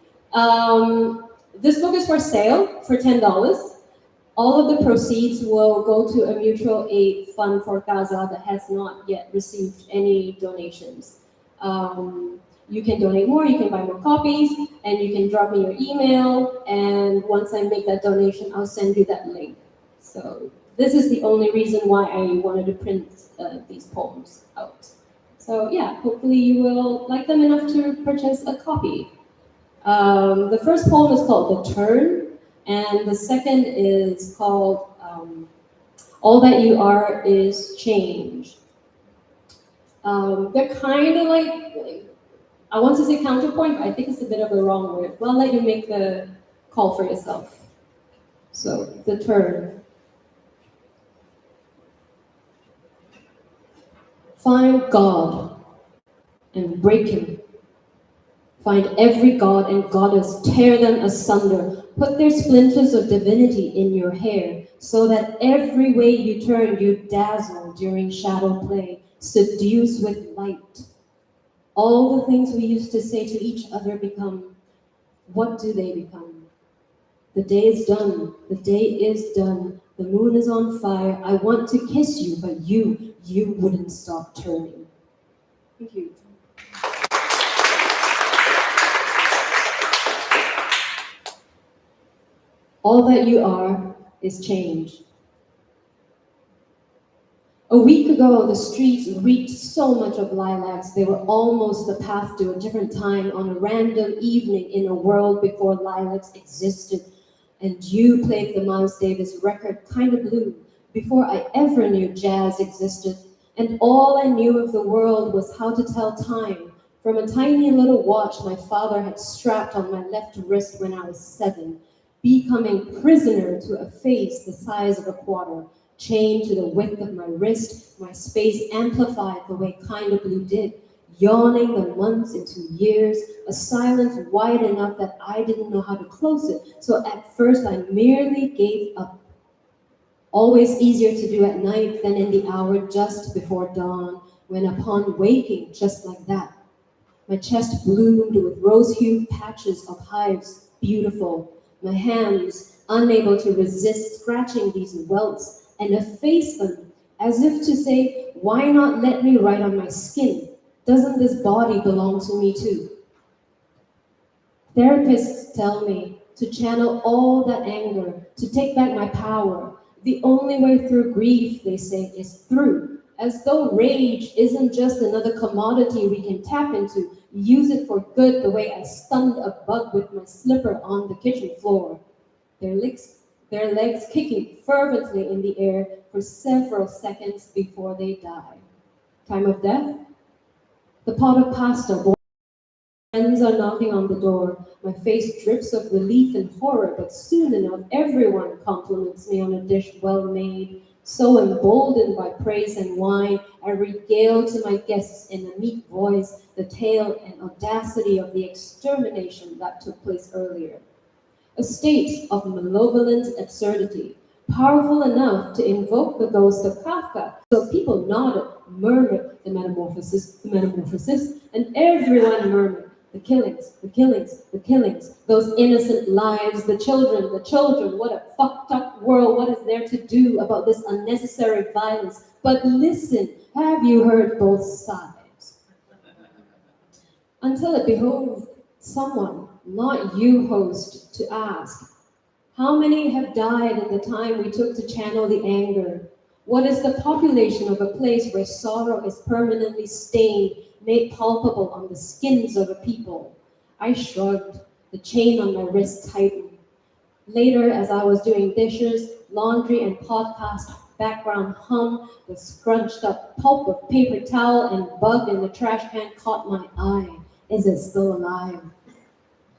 This book is for sale for $10. All of the proceeds will go to a mutual aid fund for Gaza that has not yet received any donations. You can donate more, you can buy more copies, and you can drop me your email, and once I make that donation, I'll send you that link. So this is the only reason why I wanted to print these poems out. So yeah, hopefully you will like them enough to purchase a copy. The first poem is called The Turn, and the second is called All That You Are Is Change. They're kind of like, I want to say counterpoint, but I think it's a bit of a wrong word. Well, I'll let you make the call for yourself. So, The Turn. Find God and break him. Find every god and goddess, tear them asunder. Put their splinters of divinity in your hair, so that every way you turn, you dazzle during shadow play, seduce with light. All the things we used to say to each other become, what do they become? The day is done, the day is done, the moon is on fire. I want to kiss you, but you wouldn't stop turning. Thank you. All that you are is change. A week ago, the streets reeked so much of lilacs, they were almost the path to a different time on a random evening in a world before lilacs existed. And you played the Miles Davis record, Kinda Blue, before I ever knew jazz existed. And all I knew of the world was how to tell time from a tiny little watch my father had strapped on my left wrist when I was 7. Becoming prisoner to a face the size of a quarter, chained to the width of my wrist, my space amplified the way Kinda Blue did, yawning the months into years, a silence wide enough that I didn't know how to close it, so at first I merely gave up. Always easier to do at night than in the hour just before dawn, when upon waking, just like that, my chest bloomed with rose-hued patches of hives, beautiful. My hands, unable to resist scratching these welts and efface them, as if to say, why not let me write on my skin? Doesn't this body belong to me too? Therapists tell me to channel all that anger, to take back my power. The only way through grief, they say, is through. As though rage isn't just another commodity we can tap into, use it for good the way I stunned a bug with my slipper on the kitchen floor. Their legs kicking fervently in the air for several seconds before they die. Time of death? The pot of pasta. Friends are knocking on the door. My face drips of relief and horror, but soon enough everyone compliments me on a dish well made. So emboldened by praise and wine, I regale to my guests in a meek voice the tale and audacity of the extermination that took place earlier. A state of malevolent absurdity, powerful enough to invoke the ghost of Kafka. So people nodded, murmured the metamorphosis, and everyone murmured, the killings, the killings, the killings, those innocent lives, the children, what a fucked up world, what is there to do about this unnecessary violence? But listen, have you heard both sides? Until it behoved someone, not you, host, to ask, how many have died in the time we took to channel the anger? What is the population of a place where sorrow is permanently stained, made palpable on the skins of a people? I shrugged, the chain on my wrist tightened. Later, as I was doing dishes, laundry, and podcast, background hum, the scrunched up pulp of paper towel and bug in the trash can caught my eye. Is it still alive?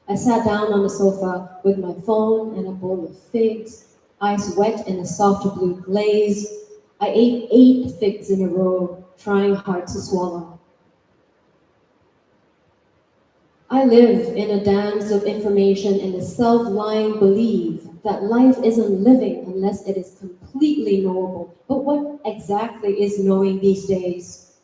I sat down on the sofa with my phone and a bowl of figs, eyes wet in a soft blue glaze. I ate 8 figs in a row, trying hard to swallow. I live in a dance of information and a self-lying belief that life isn't living unless it is completely knowable. But what exactly is knowing these days?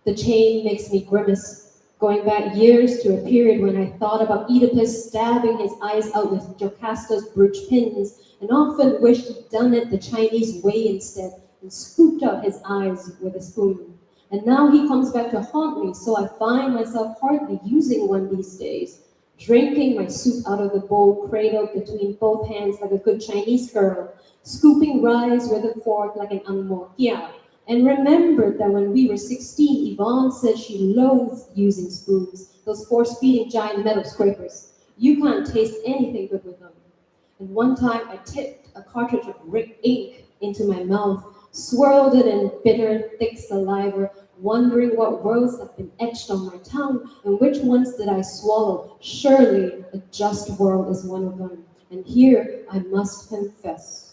The chain makes me grimace, going back years to a period when I thought about Oedipus stabbing his eyes out with Jocasta's brooch pins, and often wished he'd done it the Chinese way instead and scooped out his eyes with a spoon. And now he comes back to haunt me, so I find myself hardly using one these days, drinking my soup out of the bowl cradled between both hands like a good Chinese girl, scooping rice with a fork like an Ang Mo Kia. And remembered that when we were 16, Yvonne said she loathed using spoons, those force-feeding giant metal scrapers. You can't taste anything good with them. And one time I tipped a cartridge of ink into my mouth, swirled it in bitter, thick saliva, wondering what words have been etched on my tongue and which ones did I swallow. Surely a just world is one of them. And here I must confess,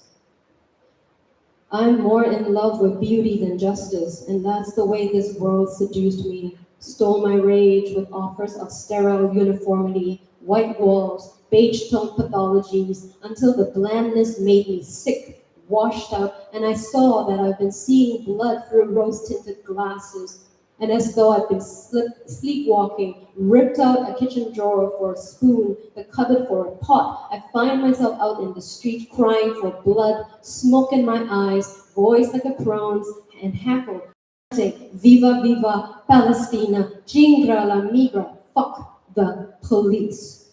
I'm more in love with beauty than justice, and that's the way this world seduced me. Stole my rage with offers of sterile uniformity, white walls, beige tone pathologies, until the blandness made me sick, washed out, and I saw that I've been seeing blood through rose-tinted glasses. And as though I'd been sleepwalking, ripped out a kitchen drawer for a spoon, the cupboard for a pot, I find myself out in the street crying for blood, smoke in my eyes, voice like a crone's, and hackle, Viva, viva, Palestina, jingra la migra, fuck the police.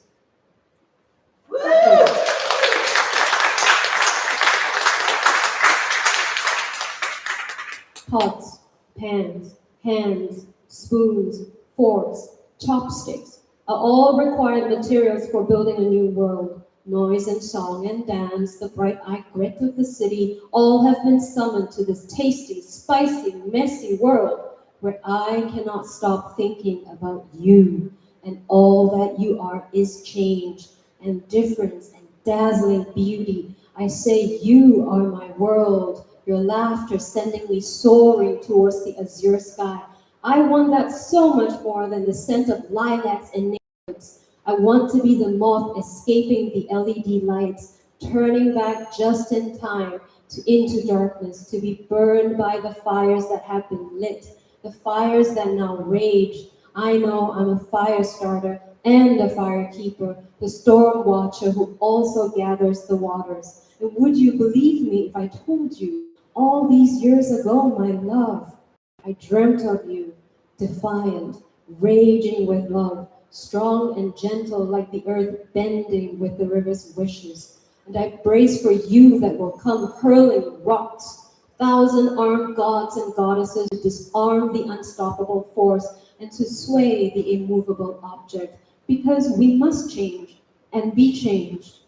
Pots, pans, hands, spoons, forks, chopsticks are all required materials for building a new world. Noise and song and dance, the bright-eyed grit of the city, all have been summoned to this tasty, spicy, messy world where I cannot stop thinking about you, and all that you are is change and difference and dazzling beauty. I say you are my world, your laughter sending me soaring towards the azure sky. I want that so much more than the scent of lilacs and neighborhoods. I want to be the moth escaping the LED lights, turning back just in time into darkness, to be burned by the fires that have been lit, the fires that now rage. I know I'm a fire starter and a firekeeper, the storm watcher who also gathers the waters. And would you believe me if I told you, all these years ago, my love, I dreamt of you, defiant, raging with love, strong and gentle like the earth bending with the river's wishes. And I brace for you that will come hurling rocks, 1,000-armed gods and goddesses to disarm the unstoppable force and to sway the immovable object, because we must change and be changed.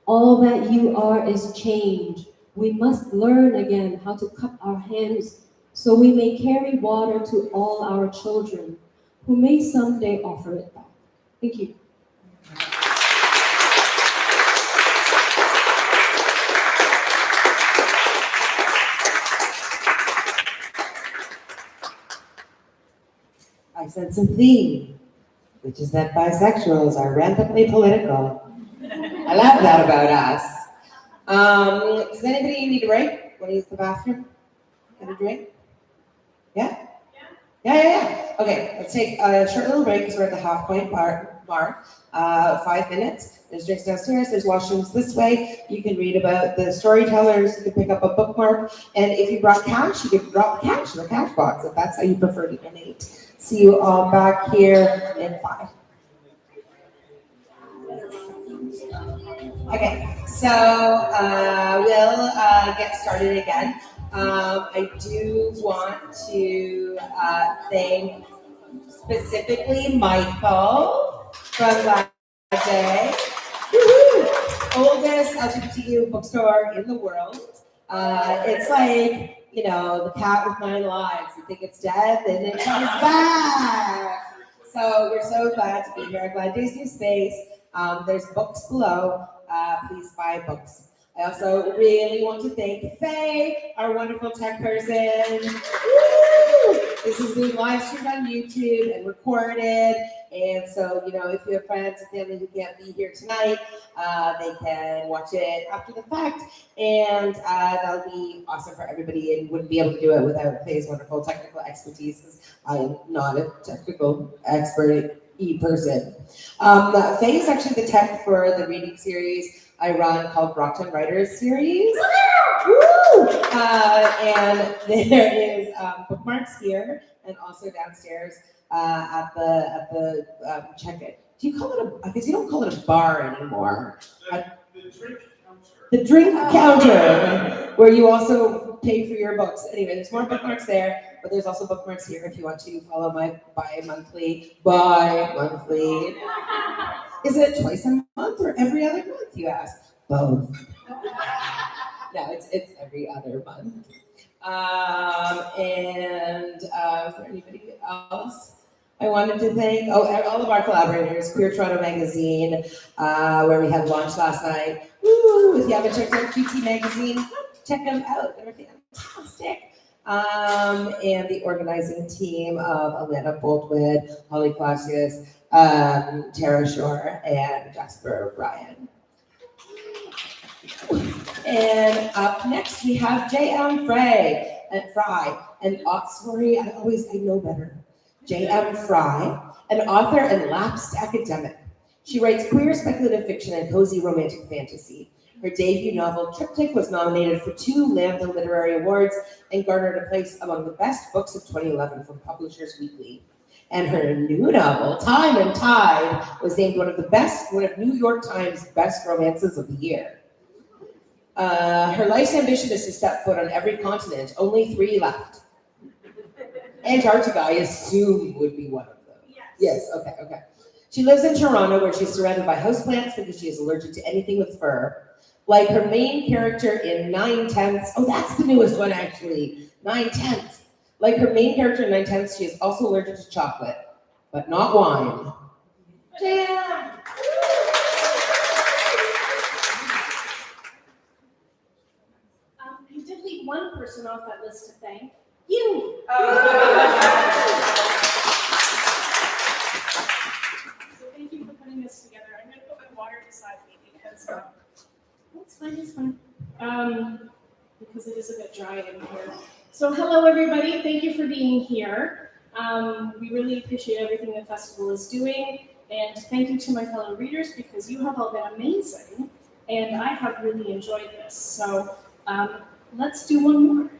All that you are is change. We must learn again how to cup our hands so we may carry water to all our children, who may someday offer it back. Thank you. I sense a theme, which is that bisexuals are rampantly political. I love that about us. Does anybody need a break? Want to use the bathroom? Get a drink? Yeah? Yeah. Okay, let's take a short little break because we're at the halfway mark. 5 minutes. There's drinks downstairs, there's washrooms this way. You can read about the storytellers, you can pick up a bookmark, and if you brought cash, you can drop cash in the cash box if that's how you prefer to donate. See you all back here in 5. Okay, so we'll get started again. I do want to thank specifically Michael from last day. Woo-hoo! oldest LGBTQ bookstore in the world. It's like, you know, the cat with 9 lives. You think it's dead, then it comes back. So we're so glad to be here. Glad Days New Space. There's books below. Please buy books. I also really want to thank Faye, our wonderful tech person. Woo! This is being live streamed on YouTube and recorded. And so, you know, if you have friends and family who can't be here tonight, they can watch it after the fact. And that'll be awesome for everybody and wouldn't be able to do it without Faye's wonderful technical expertise, because I am not a technical expert person. Faye is actually the tech for the reading series I run called Brockton Writers Series. Woo! And there is bookmarks here and also downstairs at the check it. Do you call it a? I guess you don't call it a bar anymore. The drink counter. The drink counter, where you also pay for your books. Anyway, there's more bookmarks there, but there's also bookmarks here if you want to follow my bi-monthly. Is it twice a month or every other month, you ask? Both. No, it's every other month. Is there anybody else I wanted to thank? Oh, all of our collaborators, Queer Toronto Magazine, where we had launch last night. Woo! If you haven't checked out QT Magazine, check them out. They're fantastic. And the organizing team of Alana Boltwood, Holly Clausius, Tara Shore, and Jasper Bryan. And up next we have J.M. Fry, and I know better. J.M. Fry, an author and lapsed academic. She writes queer speculative fiction and cozy romantic fantasy. Her debut novel, Triptych, was nominated for 2 Lambda Literary Awards and garnered a place among the best books of 2011 from Publishers Weekly. And her new novel, Time and Tide, was named one of New York Times best romances of the year. Her life's ambition is to step foot on every continent, only 3 left. Antarctica, I assume, would be one of them. Yes, okay. She lives in Toronto, where she's surrounded by houseplants because she is allergic to anything with fur. Like her main character in 9/10, that's the newest one actually, 9/10. Like her main character in 9/10, she is also allergic to chocolate, but not wine. Jam! You did leave one person off that list to thank. You! So thank you for putting this together. I'm going to put my water beside me because it's fine. Because it is a bit dry in here. So hello everybody, thank you for being here. We really appreciate everything the festival is doing, and thank you to my fellow readers because you have all been amazing, and I have really enjoyed this. So let's do one more.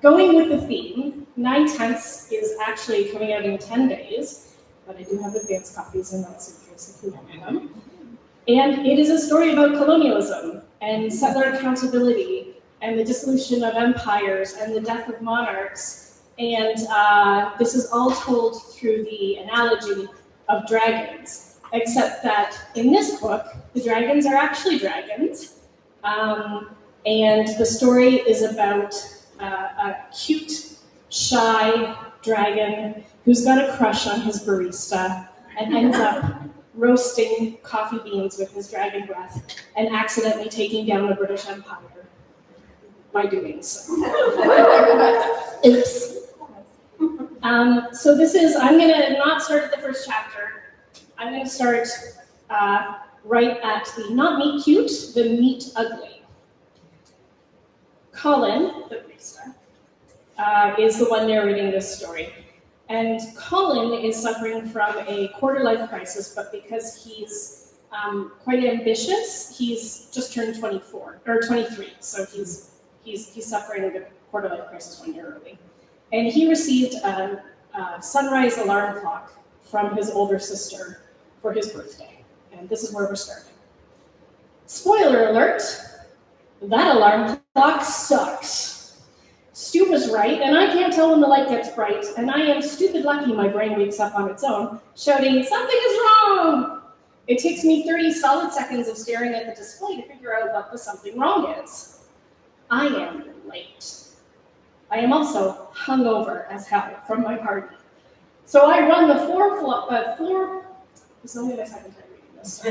Going with the theme, 9/10 is actually coming out in 10 days, but I do have advanced copies in that suitcase if you want them. And it is a story about colonialism and settler accountability and the dissolution of empires and the death of monarchs. And this is all told through the analogy of dragons, except that in this book, the dragons are actually dragons. And the story is about a cute, shy dragon who's got a crush on his barista and ends up roasting coffee beans with his dragon breath and accidentally taking down the British Empire by doing so. Oops. So this is, I'm gonna not start at the first chapter. I'm gonna start right at the not meet cute, the meet ugly. Colin, the barista, is the one narrating this story. And Colin is suffering from a quarter-life crisis, but because he's quite ambitious, he's just turned 23, so he's suffering the quarter-life crisis 1 year early. And he received a sunrise alarm clock from his older sister for his birthday. And this is where we're starting. Spoiler alert, that alarm clock sucks. Stu was right, and I can't tell when the light gets bright, and I am stupid lucky my brain wakes up on its own, shouting, "Something is wrong!" It takes me 30 solid seconds of staring at the display to figure out what the something wrong is. I am late. I am also hungover as hell from my party. So I run the it's only my second time reading this.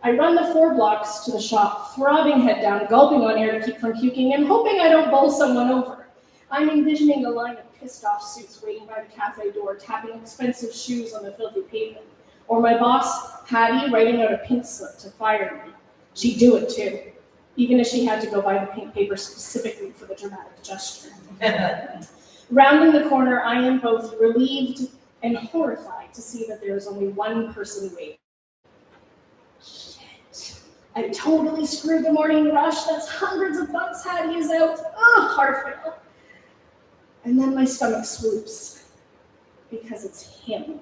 I run the 4 blocks to the shop, throbbing head down, gulping on air to keep from puking, and hoping I don't bowl someone over. I'm envisioning the line of pissed off suits waiting by the cafe door, tapping expensive shoes on the filthy pavement. Or my boss, Patty, writing out a pink slip to fire me. She'd do it too, even if she had to go buy the pink paper specifically for the dramatic gesture. Rounding the corner, I am both relieved and horrified to see that there is only one person waiting. Shit. I totally screwed the morning rush. That's hundreds of bucks Hattie is out. Heart fail. And then my stomach swoops because it's him.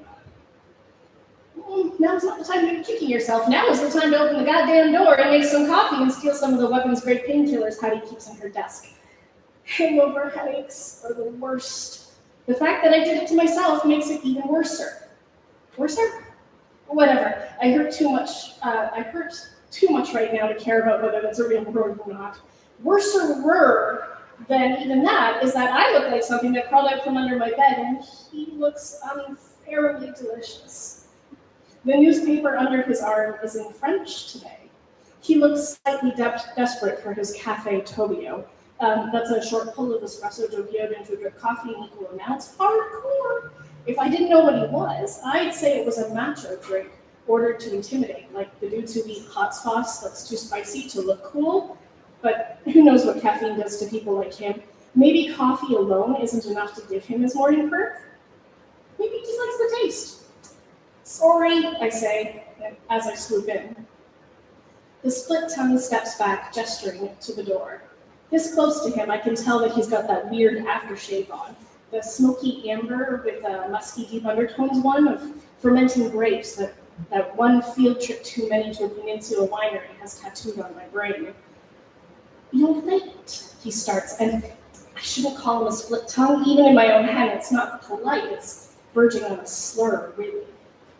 Now's not the time to be kicking yourself. Now is the time to open the goddamn door and make some coffee and steal some of the weapons-grade painkillers Hattie keeps on her desk. Hangover headaches are the worst. The fact that I did it to myself makes it even worser. Worser? Whatever. I hurt too much right now to care about whether that's a real word or not. Worser than even that is that I look like something that crawled out from under my bed, and he looks unfairly delicious. The newspaper under his arm is in French today. He looks slightly desperate for his Café Tobio. That's a short pull of espresso doppioed into a drip coffee in equal amounts. Hardcore! If I didn't know what he was, I'd say it was a macho drink ordered to intimidate, like the dudes who eat hot sauce that's too spicy to look cool. But who knows what caffeine does to people like him? Maybe coffee alone isn't enough to give him his morning perk. Maybe he just likes the taste. Sorry, I say, as I swoop in. The split tongue steps back, gesturing to the door. This close to him, I can tell that he's got that weird aftershave on. The smoky amber with musky deep undertones one of fermenting grapes that one field trip too many to a peninsula winery has tattooed on my brain. You're late, he starts, and I shouldn't call him a split tongue. Even in my own head, it's not polite. It's verging on a slur, really.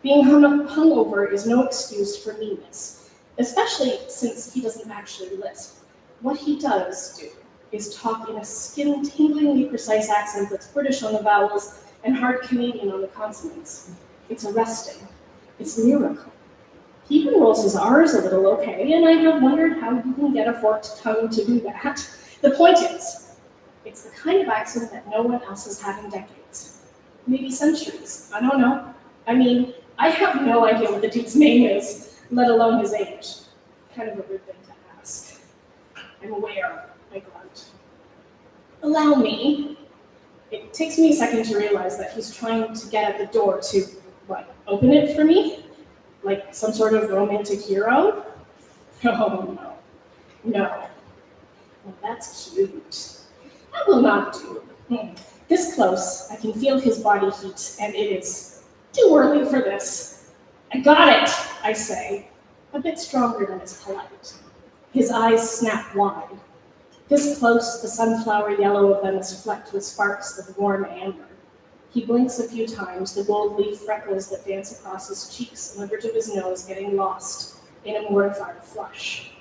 Being hungover is no excuse for meanness, especially since he doesn't actually lisp. What he does do is talk in a skin-tinglingly precise accent that's British on the vowels and hard Canadian on the consonants. It's arresting. It's lyrical. He even rolls his R's a little okay, and I have wondered how you can get a forked tongue to do that. The point is, it's the kind of accent that no one else has had in decades. Maybe centuries. I don't know. I mean, I have no idea what the dude's name is, let alone his age. Kind of a weird thing to ask. I'm aware, I grunt. Allow me. It takes me a second to realize that he's trying to get at the door to, open it for me? Like some sort of romantic hero? Oh, no. No. Well, that's cute. That will not do. This close, I can feel his body heat, and it is too early for this. I got it, I say, a bit stronger than is polite. His eyes snap wide. This close, the sunflower yellow of them is flecked with sparks of warm amber. He blinks a few times, the gold leaf freckles that dance across his cheeks and the bridge of his nose getting lost in a mortified flush.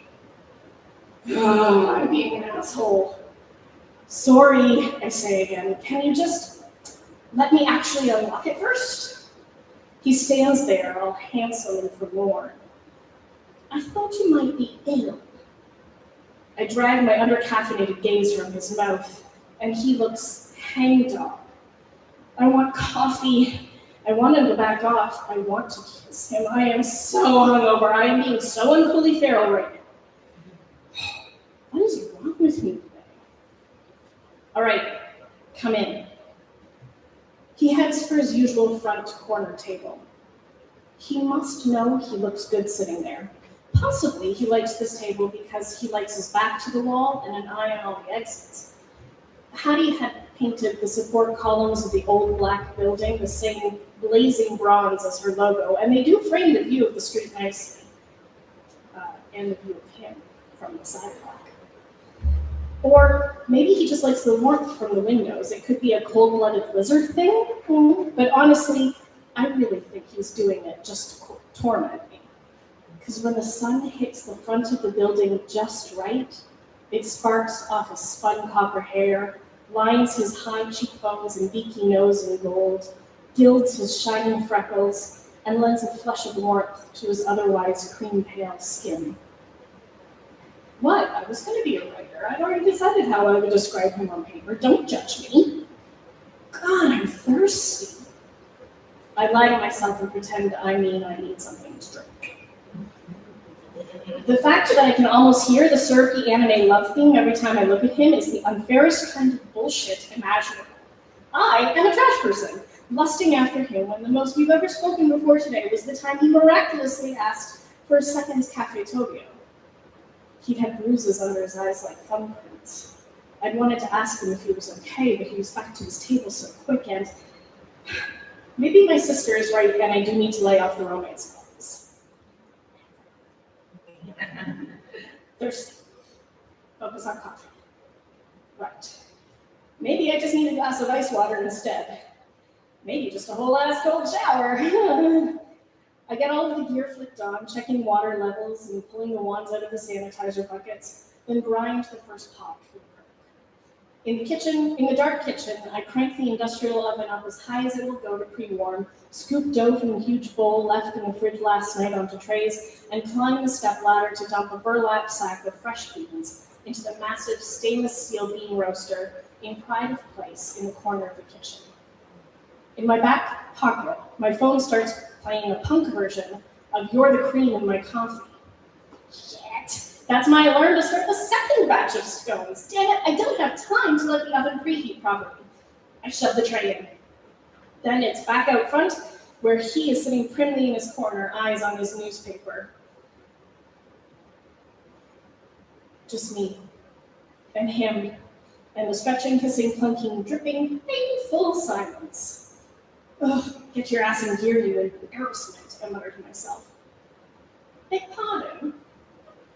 I'm being an asshole. Sorry, I say again. Can you just let me actually unlock it first? He stands there, all handsome and forlorn. I thought you might be ill. I drag my under-caffeinated gaze from his mouth, and he looks hangdog. I want coffee. I want him to back off. I want to kiss him. I am so hungover. I am being so uncoolly feral right now. What is wrong with me today? All right, come in. He heads for his usual front corner table. He must know he looks good sitting there. Possibly he likes this table because he likes his back to the wall and an eye on all the exits. Hattie had painted the support columns of the old black building the same blazing bronze as her logo, and they do frame the view of the street nicely, and the view of him from the sidewalk. Or maybe he just likes the warmth from the windows. It could be a cold-blooded lizard thing, but honestly, I really think he's doing it just to torment me. because when the sun hits the front of the building just right, it sparks off his spun copper hair, lines his high cheekbones and beaky nose in gold, gilds his shining freckles, and lends a flush of warmth to his otherwise cream-pale skin. What? I was going to be a writer. I'd already decided how I would describe him on paper. Don't judge me. God, I'm thirsty. I lie to myself and pretend I need something to drink. The fact that I can almost hear the syrupy anime love theme every time I look at him is the unfairest kind of bullshit imaginable. I am a trash person, lusting after him when the most we've ever spoken before today was the time he miraculously asked for a second Cafe Tokyo. He'd had bruises under his eyes like thumbprints. I'd wanted to ask him if he was okay, but he was back to his table so quick, and maybe my sister is right and I do need to lay off the romance films. Thirsty. Focus on coffee. Right. Maybe I just need a glass of ice water instead. Maybe just a whole ass cold shower. I get all of the gear flicked on, checking water levels and pulling the wands out of the sanitizer buckets, then grind the first pot for the perk. In the dark kitchen, I crank the industrial oven up as high as it will go to pre-warm, scoop dough from the huge bowl left in the fridge last night onto trays, and climb the stepladder to dump a burlap sack of fresh beans into the massive stainless steel bean roaster in pride of place in the corner of the kitchen. In my back pocket, my phone starts playing a punk version of You're the Cream in My Coffee. Shit. That's my alarm to start the second batch of scones. Damn it, I don't have time to let the oven preheat properly. I shove the tray in. Then it's back out front, where he is sitting primly in his corner, eyes on his newspaper. Just me. And him. And the stretching, hissing, clunking, dripping, painful silence. Ugh, get your ass in gear, you embarrassment, I mutter to myself. Beg pardon?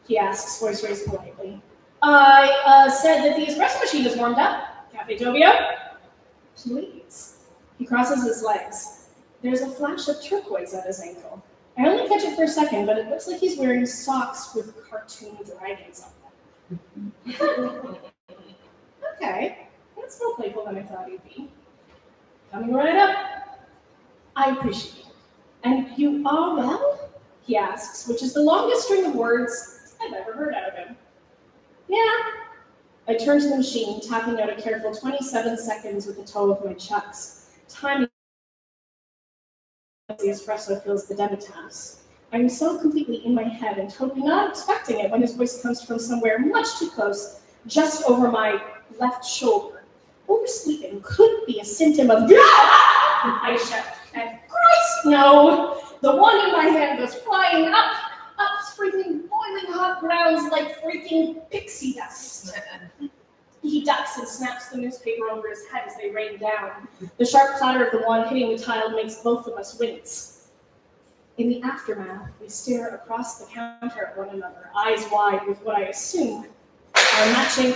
He asks, voice raised politely. I said that the espresso machine is warmed up. Cafe Tokyo? Please. He crosses his legs. There's a flash of turquoise at his ankle. I only catch it for a second, but it looks like he's wearing socks with cartoon dragons on them. Okay, that's more playful than I thought he'd be. Coming right up. I appreciate it. And you are well? He asks, which is the longest string of words I've ever heard out of him. Yeah. I turn to the machine, tapping out a careful 27 seconds with the toe of my chucks, timing as the espresso fills the demitasse. I'm so completely in my head and totally not expecting it when his voice comes from somewhere much too close, just over my left shoulder. Oversleeping could be a symptom of I shout. And Christ, no! The one in my hand goes flying up, sprinkling boiling hot grounds like freaking pixie dust. He ducks and snaps the newspaper over his head as they rain down. The sharp clatter of the wand hitting the tile makes both of us wince. In the aftermath, we stare across the counter at one another, eyes wide with what I assume are matching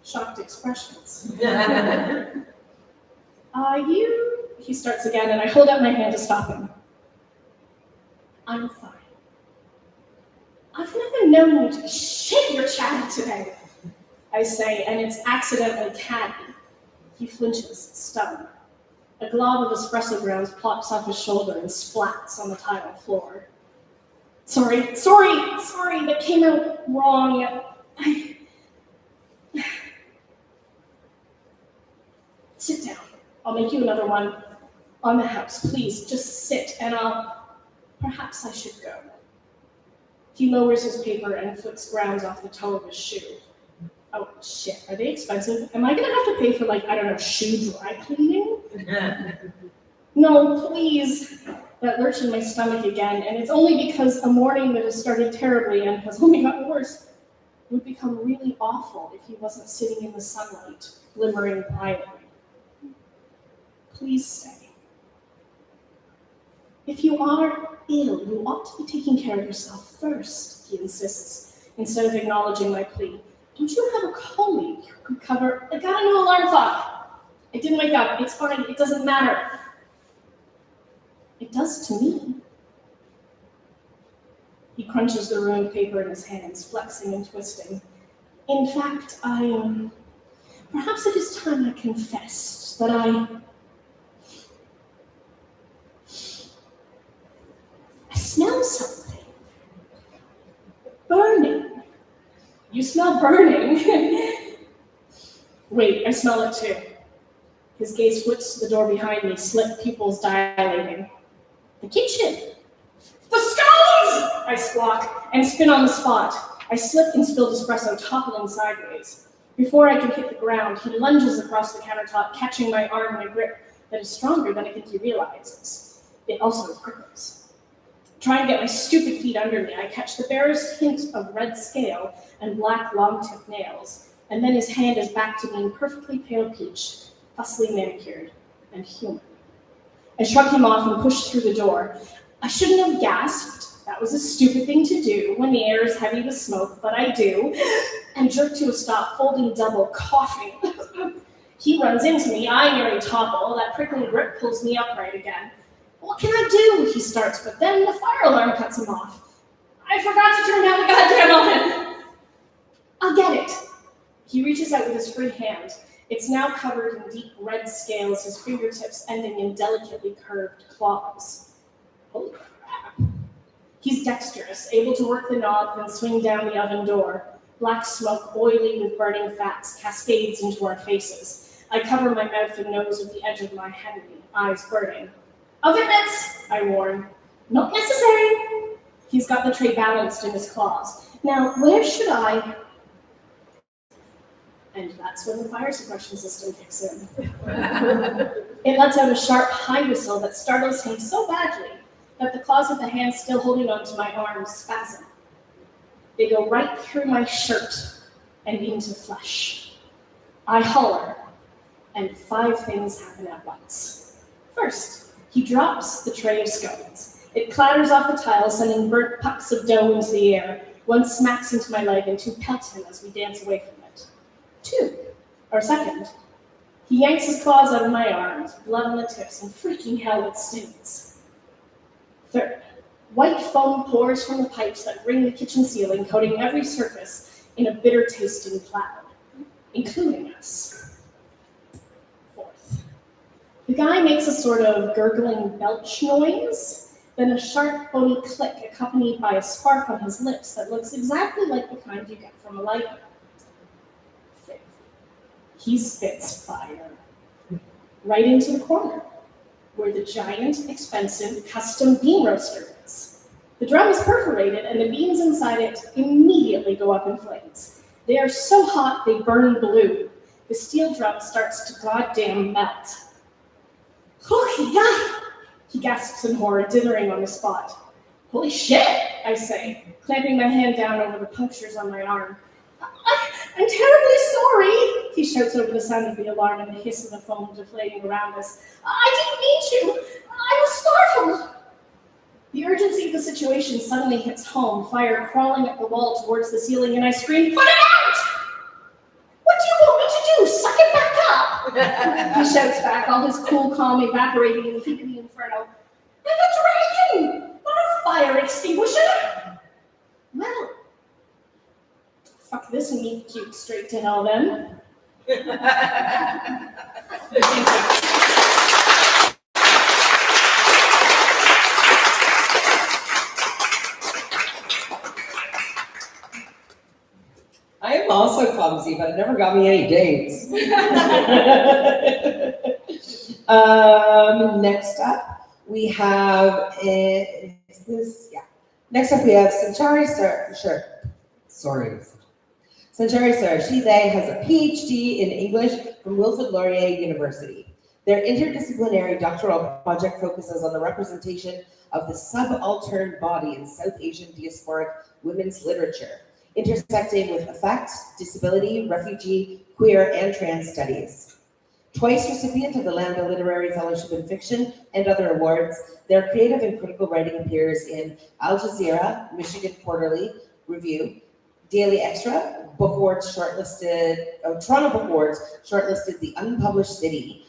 shocked expressions. You? He starts again, and I hold out my hand to stop him. I'm fine. I've never known you to shit your chatty today, I say, and it's accidentally catty. He flinches, stunned. A glob of espresso grounds plops off his shoulder and splats on the tile floor. Sorry, that came out wrong. Sit down. I'll make you another one on the house. Please, just sit, and perhaps I should go. He lowers his paper and flicks grounds off the toe of his shoe. Oh, shit, are they expensive? Am I gonna have to pay for, shoe dry cleaning? No, please. That lurch in my stomach again, and it's only because a morning that has started terribly and has only gotten worse would become really awful if he wasn't sitting in the sunlight, glimmering brightly. Please stay. If you are ill, you ought to be taking care of yourself first, he insists, instead of acknowledging my plea. Don't you have a colleague who could cover? I got a new alarm clock. I didn't wake up. It's fine. It doesn't matter. It does to me. He crunches the ruined paper in his hands, flexing and twisting. In fact, perhaps it is time I confessed that I smell something. Burning. You smell burning? Wait, I smell it too. His gaze flips to the door behind me, slit pupils dilating. The kitchen. The scones! I squawk and spin on the spot. I slip and spill espresso, toppling sideways. Before I can hit the ground, he lunges across the countertop, catching my arm in a grip that is stronger than I think he realizes. It also prickles. Trying to get my stupid feet under me, I catch the barest hint of red scale and black long-tip nails, and then his hand is back to being perfectly pale peach, fussily manicured, and human. I shrug him off and push through the door. I shouldn't have gasped. That was a stupid thing to do when the air is heavy with smoke, but I do, and jerk to a stop, folding double, coughing. He runs into me, I nearly topple. That prickling grip pulls me upright again. What can I do? He starts, but then the fire alarm cuts him off. I forgot to turn down the goddamn oven. I'll get it. He reaches out with his free hand. It's now covered in deep red scales, his fingertips ending in delicately curved claws. Holy crap. He's dexterous, able to work the knob, then swing down the oven door. Black smoke, oily with burning fats, cascades into our faces. I cover my mouth and nose with the edge of my hand, eyes burning. Oven mitts, I warn. Not necessary. He's got the tray balanced in his claws. Now, where should I? And that's when the fire suppression system kicks in. It lets out a sharp high whistle that startles him so badly that the claws of the hand still holding onto my arms spasm. They go right through my shirt and into flesh. I holler, and 5 things happen at once. First, he drops the tray of scones. It clatters off the tile, sending burnt pucks of dough into the air. 1 smacks into my leg and 2 pelt him as we dance away from it. Second, he yanks his claws out of my arms, blood on the tips, and freaking hell it stings. Third, white foam pours from the pipes that ring the kitchen ceiling, coating every surface in a bitter-tasting cloud, including us. Fourth, the guy makes a sort of gurgling belch noise, then a sharp, bony click accompanied by a spark on his lips that looks exactly like the kind you get from a lighter. He spits fire right into the corner, where the giant, expensive, custom bean roaster is. The drum is perforated, and the beans inside it immediately go up in flames. They are so hot, they burn blue. The steel drum starts to goddamn melt. Oh, yeah! He gasps in horror, dithering on the spot. Holy shit, I say, clamping my hand down over the punctures on my arm. I'm terribly sorry, he shouts over the sound of the alarm and the hiss of the foam deflating around us. I didn't mean to. I was startled. The urgency of the situation suddenly hits home, fire crawling up the wall towards the ceiling, and I scream, "Put it out! What do you want me to do? Suck it back up!" He shouts back, all his cool calm evaporating in the heat of the inferno. "I'm a dragon, not a fire extinguisher!" Well, fuck this meat cute straight to hell then. Thank you. I am also clumsy, but it never got me any dates. Next up, we have, Next up, we have Sanchari Sir. Sanchari Sir. She, they, has a PhD in English from Wilfrid Laurier University. Their interdisciplinary doctoral project focuses on the representation of the subaltern body in South Asian diasporic women's literature, intersecting with affect, disability, refugee, queer, and trans studies. Twice recipient of the Lambda Literary Fellowship in Fiction and other awards, their creative and critical writing appears in Al Jazeera, Michigan Quarterly Review, Daily Extra, Book Awards Toronto Book Awards shortlisted The Unpublished City,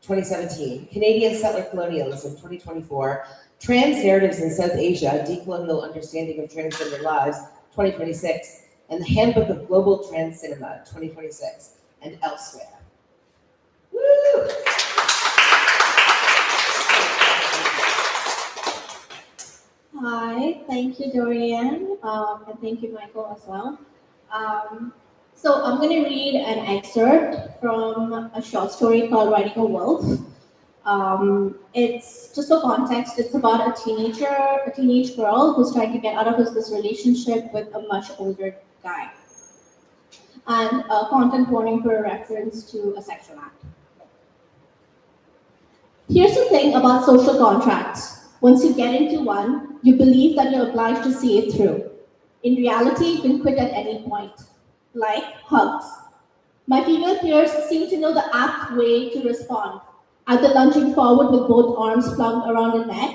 2017, Canadian Settler Colonialism, 2024, Trans Narratives in South Asia, Decolonial Understanding of Transgender Lives, 2026, and the Handbook of Global Trans Cinema, 2026, and elsewhere. Woo! Hi, thank you, Dorian, and thank you, Michael, as well. So I'm going to read an excerpt from a short story called Riding a Wolf. It's just for context, it's about a teenage girl who's trying to get out of this relationship with a much older guy. And a content warning for a reference to a sexual act. Here's the thing about social contracts. Once you get into one, you believe that you're obliged to see it through. In reality, you can quit at any point. Like hugs. My female peers seem to know the apt way to respond. Either lunging forward with both arms flung around a neck,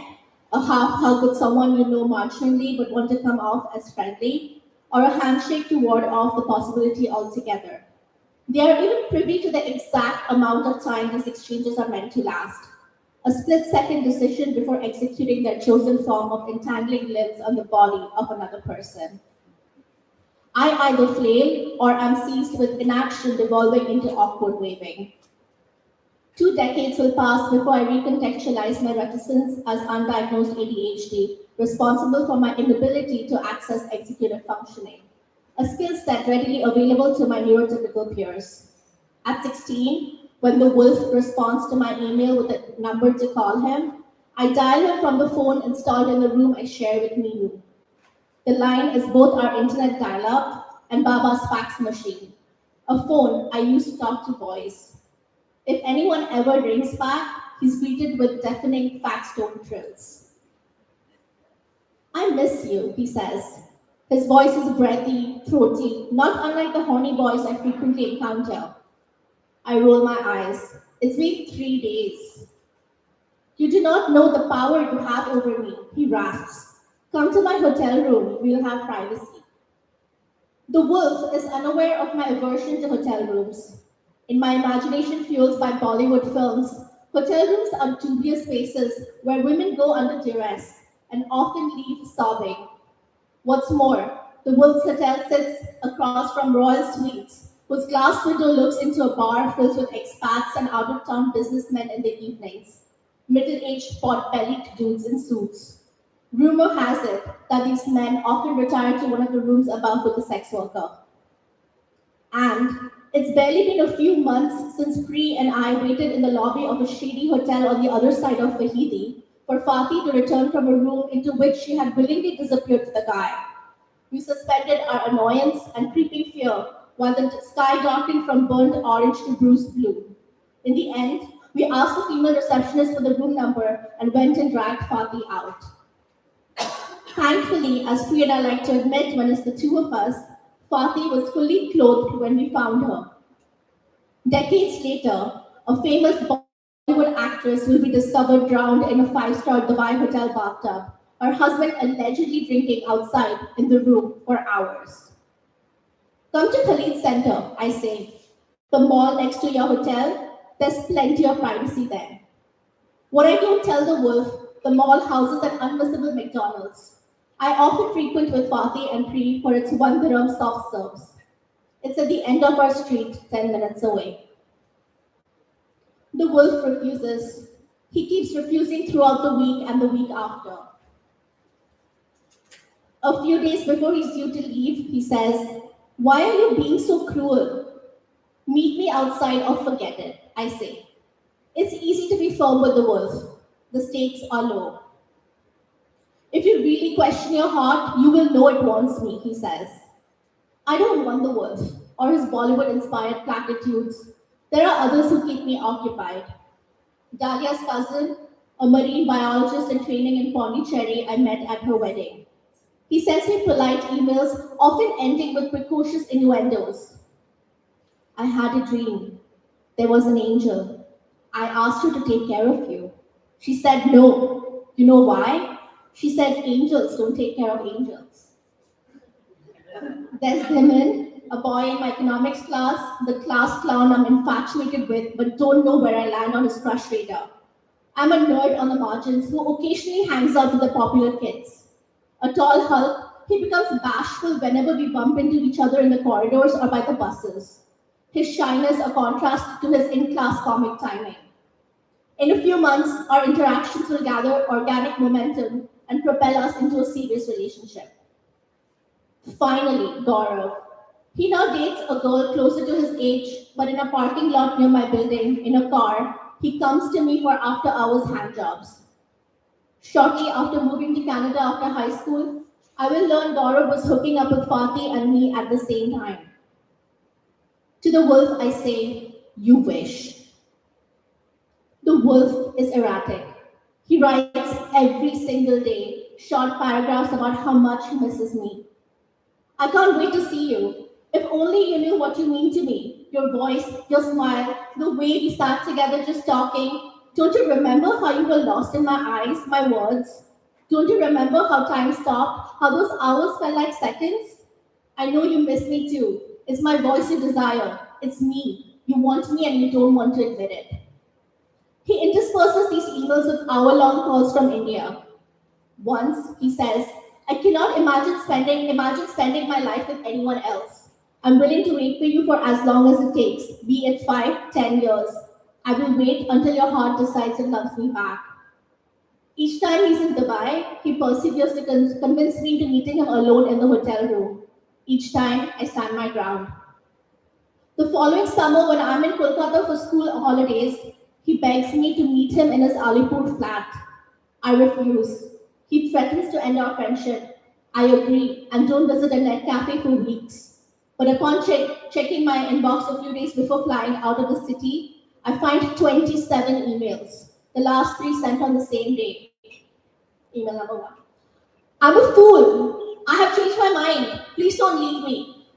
a half hug with someone you know marginally but want to come off as friendly, or a handshake to ward off the possibility altogether. They are even privy to the exact amount of time these exchanges are meant to last. A split-second decision before executing their chosen form of entangling limbs on the body of another person. I either flail or am seized with inaction devolving into awkward waving. 2 decades will pass before I recontextualize my reticence as undiagnosed ADHD, responsible for my inability to access executive functioning, a skill set readily available to my neurotypical peers. At 16, when the wolf responds to my email with a number to call him, I dial him from the phone installed in the room I share with Minu. The line is both our internet dial-up and Baba's fax machine, a phone I use to talk to boys. If anyone ever rings back, he's greeted with deafening fax tone trills. I miss you, he says. His voice is breathy, throaty, not unlike the horny boys I frequently encounter. I roll my eyes. It's been 3 days. You do not know the power you have over me, he rasps. Come to my hotel room, we'll have privacy. The wolf is unaware of my aversion to hotel rooms. In my imagination fueled by Bollywood films, hotel rooms are dubious spaces where women go under duress and often leave sobbing. What's more, the wolf's hotel sits across from Royal Suites, whose glass window looks into a bar filled with expats and out-of-town businessmen in the evenings, middle-aged pot-bellied dudes in suits. Rumor has it that these men often retire to one of the rooms above with a sex worker. And it's barely been a few months since Pri and I waited in the lobby of a shady hotel on the other side of Fahidi for Fatih to return from a room into which she had willingly disappeared with the guy. We suspended our annoyance and creeping fear while the sky darkened from burnt orange to bruised blue. In the end, we asked the female receptionist for the room number and went and dragged Fatih out. Thankfully, as Pri and I like to admit when it's the two of us, Fatih was fully clothed when we found her. Decades later, a famous Bollywood actress will be discovered drowned in a 5-star Dubai hotel bathtub, her husband allegedly drinking outside in the room for hours. Come to Khalid Center, I say. The mall next to your hotel, there's plenty of privacy there. What I don't tell the wolf, the mall houses an unmissable McDonald's. I often frequent with Fatih and Pri for its 1 dirham soft serves. It's at the end of our street, 10 minutes away. The wolf refuses. He keeps refusing throughout the week and the week after. A few days before he's due to leave, he says, "Why are you being so cruel? Meet me outside or forget it," I say. It's easy to be firm with the wolf. The stakes are low. If you really question your heart, you will know it wants me, he says. I don't want the wolf or his Bollywood-inspired platitudes. There are others who keep me occupied. Dalia's cousin, a marine biologist in training in Pondicherry, I met at her wedding. He sends me polite emails, often ending with precocious innuendos. I had a dream. There was an angel. I asked her to take care of you. She said no. You know why? She said angels don't take care of angels. There's Dhiman, a boy in my economics class, the class clown I'm infatuated with, but don't know where I land on his crush radar. I'm a nerd on the margins who occasionally hangs out with the popular kids. A tall hulk, he becomes bashful whenever we bump into each other in the corridors or by the buses. His shyness a contrast to his in-class comic timing. In a few months, our interactions will gather organic momentum and propel us into a serious relationship. Finally, Gaurav. He now dates a girl closer to his age, but in a parking lot near my building, in a car, he comes to me for after hours handjobs. Shortly after moving to Canada after high school, I will learn Gaurav was hooking up with Fatih and me at the same time. To the wolf, I say, you wish. The wolf is erratic. He writes every single day short paragraphs about how much he misses me. I can't wait to see you. If only you knew what you mean to me. Your voice, your smile, the way we sat together just talking. Don't you remember how you were lost in my eyes, my words? Don't you remember how time stopped, how those hours felt like seconds? I know you miss me too. It's my voice you desire. It's me. You want me and you don't want to admit it. He intersperses these emails with hour-long calls from India. Once, he says, I cannot imagine spending my life with anyone else. I'm willing to wait for you for as long as it takes, be it 5, 10 years. I will wait until your heart decides it loves me back. Each time he's in Dubai, he perseveres to convince me into meeting him alone in the hotel room. Each time, I stand my ground. The following summer, when I'm in Kolkata for school holidays, he begs me to meet him in his Alipur flat. I refuse. He threatens to end our friendship. I agree and don't visit a net cafe for weeks. But upon checking my inbox a few days before flying out of the city, I find 27 emails, the last 3 sent on the same day. Email number 1. I'm a fool. I have changed my mind. Please don't leave me.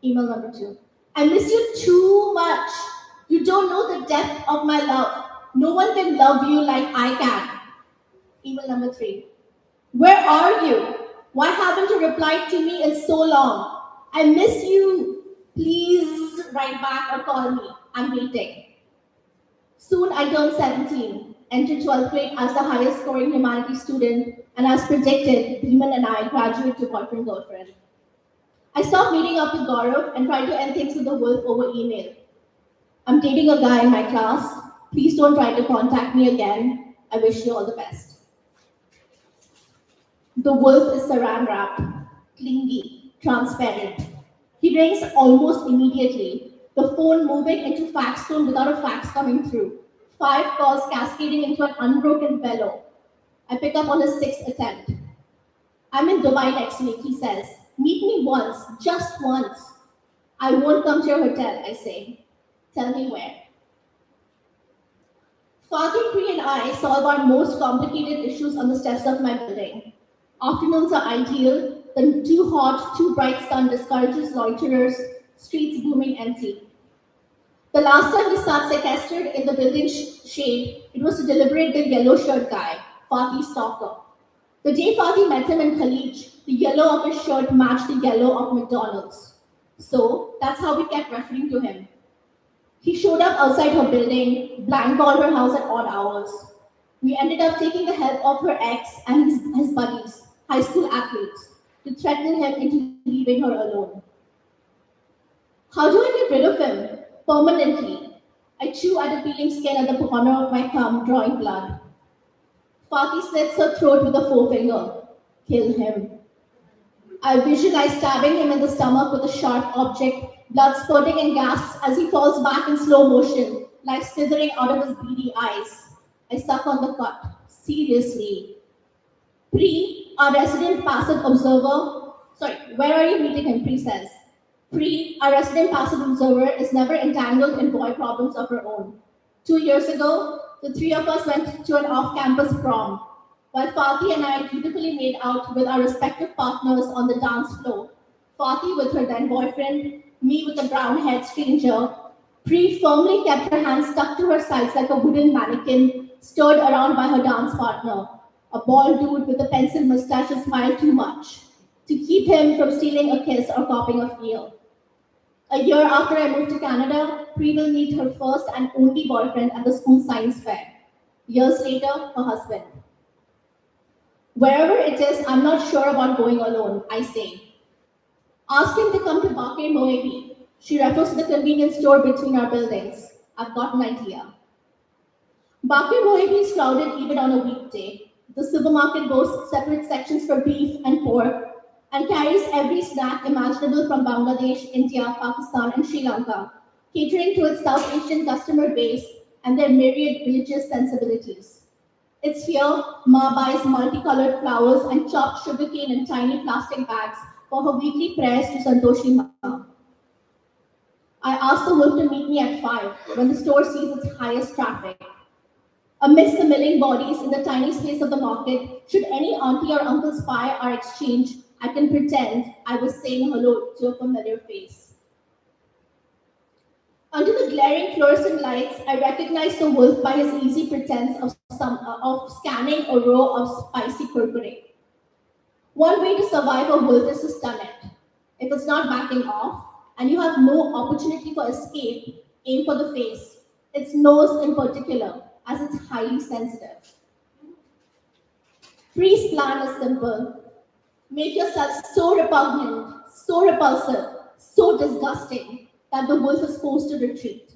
Email number 2. I miss you too much. You don't know the depth of my love. No one can love you like I can. Email number 3. Where are you? Why haven't you replied to me in so long? I miss you. Please write back or call me. I'm waiting. Soon I turn 17, entered 12th grade as the highest scoring humanities student, and as predicted, Demon and I graduate to boyfriend-girlfriend. I stopped meeting up with Gaurav and tried to end things with the wolf over email. I'm dating a guy in my class. Please don't try to contact me again. I wish you all the best. The wolf is saran wrapped, clingy, transparent. He rings almost immediately, the phone moving into fax tone without a fax coming through. 5 calls cascading into an unbroken bellow. I pick up on his 6th attempt. I'm in Dubai next week, he says. Meet me once, just once. I won't come to your hotel, I say. Tell me where. Fatih, Pri and I solve our most complicated issues on the steps of my building. Afternoons are ideal, the too hot, too bright sun discourages loiterers, streets booming empty. The last time we sat sequestered in the building shade, it was to deliberate the yellow shirt guy, Fatih's stalker. The day Fatih met him in Khalij, the yellow of his shirt matched the yellow of McDonald's. So that's how we kept referring to him. He showed up outside her building, blank called her house at odd hours. We ended up taking the help of her ex and his buddies, high school athletes, to threaten him into leaving her alone. How do I get rid of him? Permanently. I chew at a peeling skin at the corner of my thumb, drawing blood. Fatih slits her throat with a forefinger. Kill him. I visualize stabbing him in the stomach with a sharp object, blood spurting in gasps as he falls back in slow motion, life slithering out of his beady eyes. I suck on the cut. Seriously. Pri, our resident passive observer, where are you meeting him? Pri says. Pri, our resident passive observer, is never entangled in boy problems of her own. 2 years ago, the 3 of us went to an off-campus prom. While Fatih and I beautifully made out with our respective partners on the dance floor, Fatih with her then boyfriend, me with a brown-haired stranger, Pri firmly kept her hands stuck to her sides like a wooden mannequin, stirred around by her dance partner, a bald dude with a pencil mustache who smiled too much, to keep him from stealing a kiss or copying a feel. A year after I moved to Canada, Pri will meet her first and only boyfriend at the school science fair. Years later, her husband. Wherever it is, I'm not sure about going alone, I say. Ask him to come to Bakir Moebi. She refers to the convenience store between our buildings. I've got an idea. Bakir Moebi is crowded even on a weekday. The supermarket boasts separate sections for beef and pork and carries every snack imaginable from Bangladesh, India, Pakistan, and Sri Lanka, catering to its South Asian customer base and their myriad religious sensibilities. It's here Ma buys multicolored flowers and chopped sugarcane in tiny plastic bags for her weekly prayers to Santoshi Ma. I asked the wolf to meet me at 5 when the store sees its highest traffic. Amidst the milling bodies in the tiny space of the market, should any auntie or uncle spy our exchange, I can pretend I was saying hello to a familiar face. Under the glaring fluorescent lights, I recognized the wolf by his easy pretense of scanning a row of spicy kurkure. One way to survive a wolf is to stun it. If it's not backing off, and you have no opportunity for escape, aim for the face, its nose in particular, as it's highly sensitive. Priest's plan is simple. Make yourself so repugnant, so repulsive, so disgusting that the wolf is forced to retreat.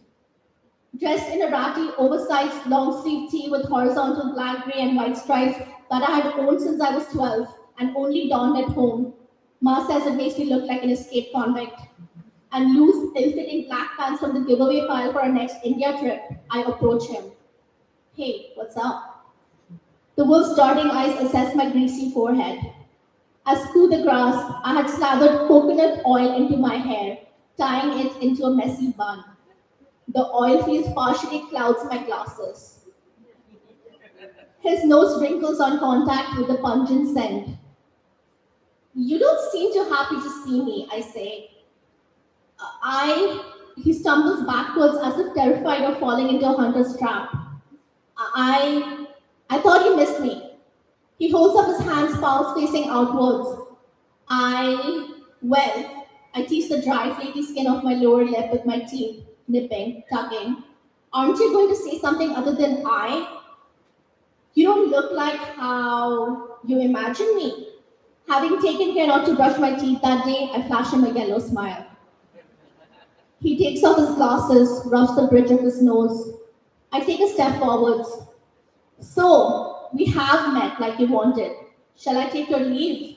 Dressed in a ratty, oversized, long-sleeved tee with horizontal black, gray, and white stripes that I had owned since I was 12 and only donned at home, Ma says it makes me look like an escaped convict. And loose, ill-fitting black pants from the giveaway pile for our next India trip, I approach him. Hey, what's up? The wolf's darting eyes assess my greasy forehead. As coup de grace, I had slathered coconut oil into my hair, tying it into a messy bun. The oil field partially clouds my glasses. His nose wrinkles on contact with the pungent scent. You don't seem too happy to see me, I say. He stumbles backwards as if terrified of falling into a hunter's trap. I thought you missed me. He holds up his hands, palms facing outwards. Well, I tease the dry, flaky skin of my lower lip with my teeth, nipping, tugging. Aren't you going to say something other than I? You don't look like how you imagine me. Having taken care not to brush my teeth that day, I flash him a yellow smile. He takes off his glasses, rubs the bridge of his nose. I take a step forwards. So, we have met like you wanted. Shall I take your leave?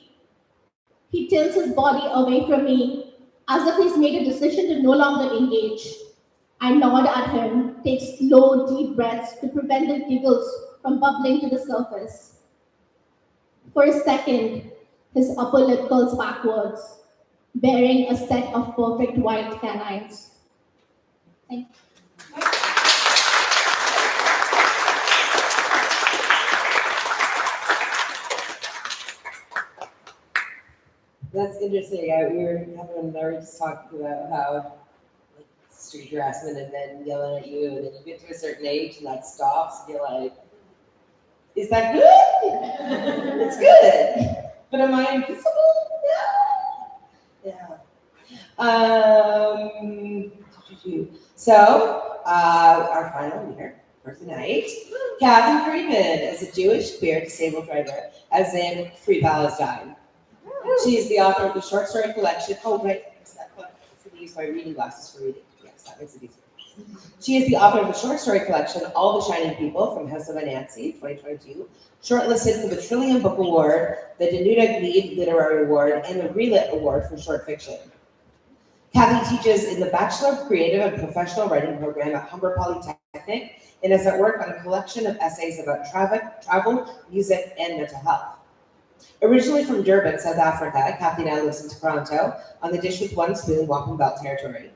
He tilts his body away from me, as if he's made a decision to no longer engage. I nod at him, take slow, deep breaths to prevent the giggles from bubbling to the surface. For a second, his upper lip curls backwards, bearing a set of perfect white canines. Thank you. That's interesting. We were just talking about how like, street harassment and then yelling at you, and then you get to a certain age and that stops, and you're like, is that good? It's good. But am I invisible? Yeah. So, our final leader for tonight, Kathy Friedman, is a Jewish queer disabled writer, as in Free Palestine. She is the author of the short story collection. Oh, right. I use my reading glasses for reading. Yes, that makes it easier. She is the author of the short story collection, All the Shining People, from House of Anansi, 2022, shortlisted for the Trillium Book Award, the Danuta Gleed Literary Award, and the Relit Award for short fiction. Kathy teaches in the Bachelor of Creative and Professional Writing program at Humber Polytechnic and is at work on a collection of essays about travel, music, and mental health. Originally from Durban, South Africa, Kathy now lives in Toronto on the Dish with One Spoon, Wampum Belt territory.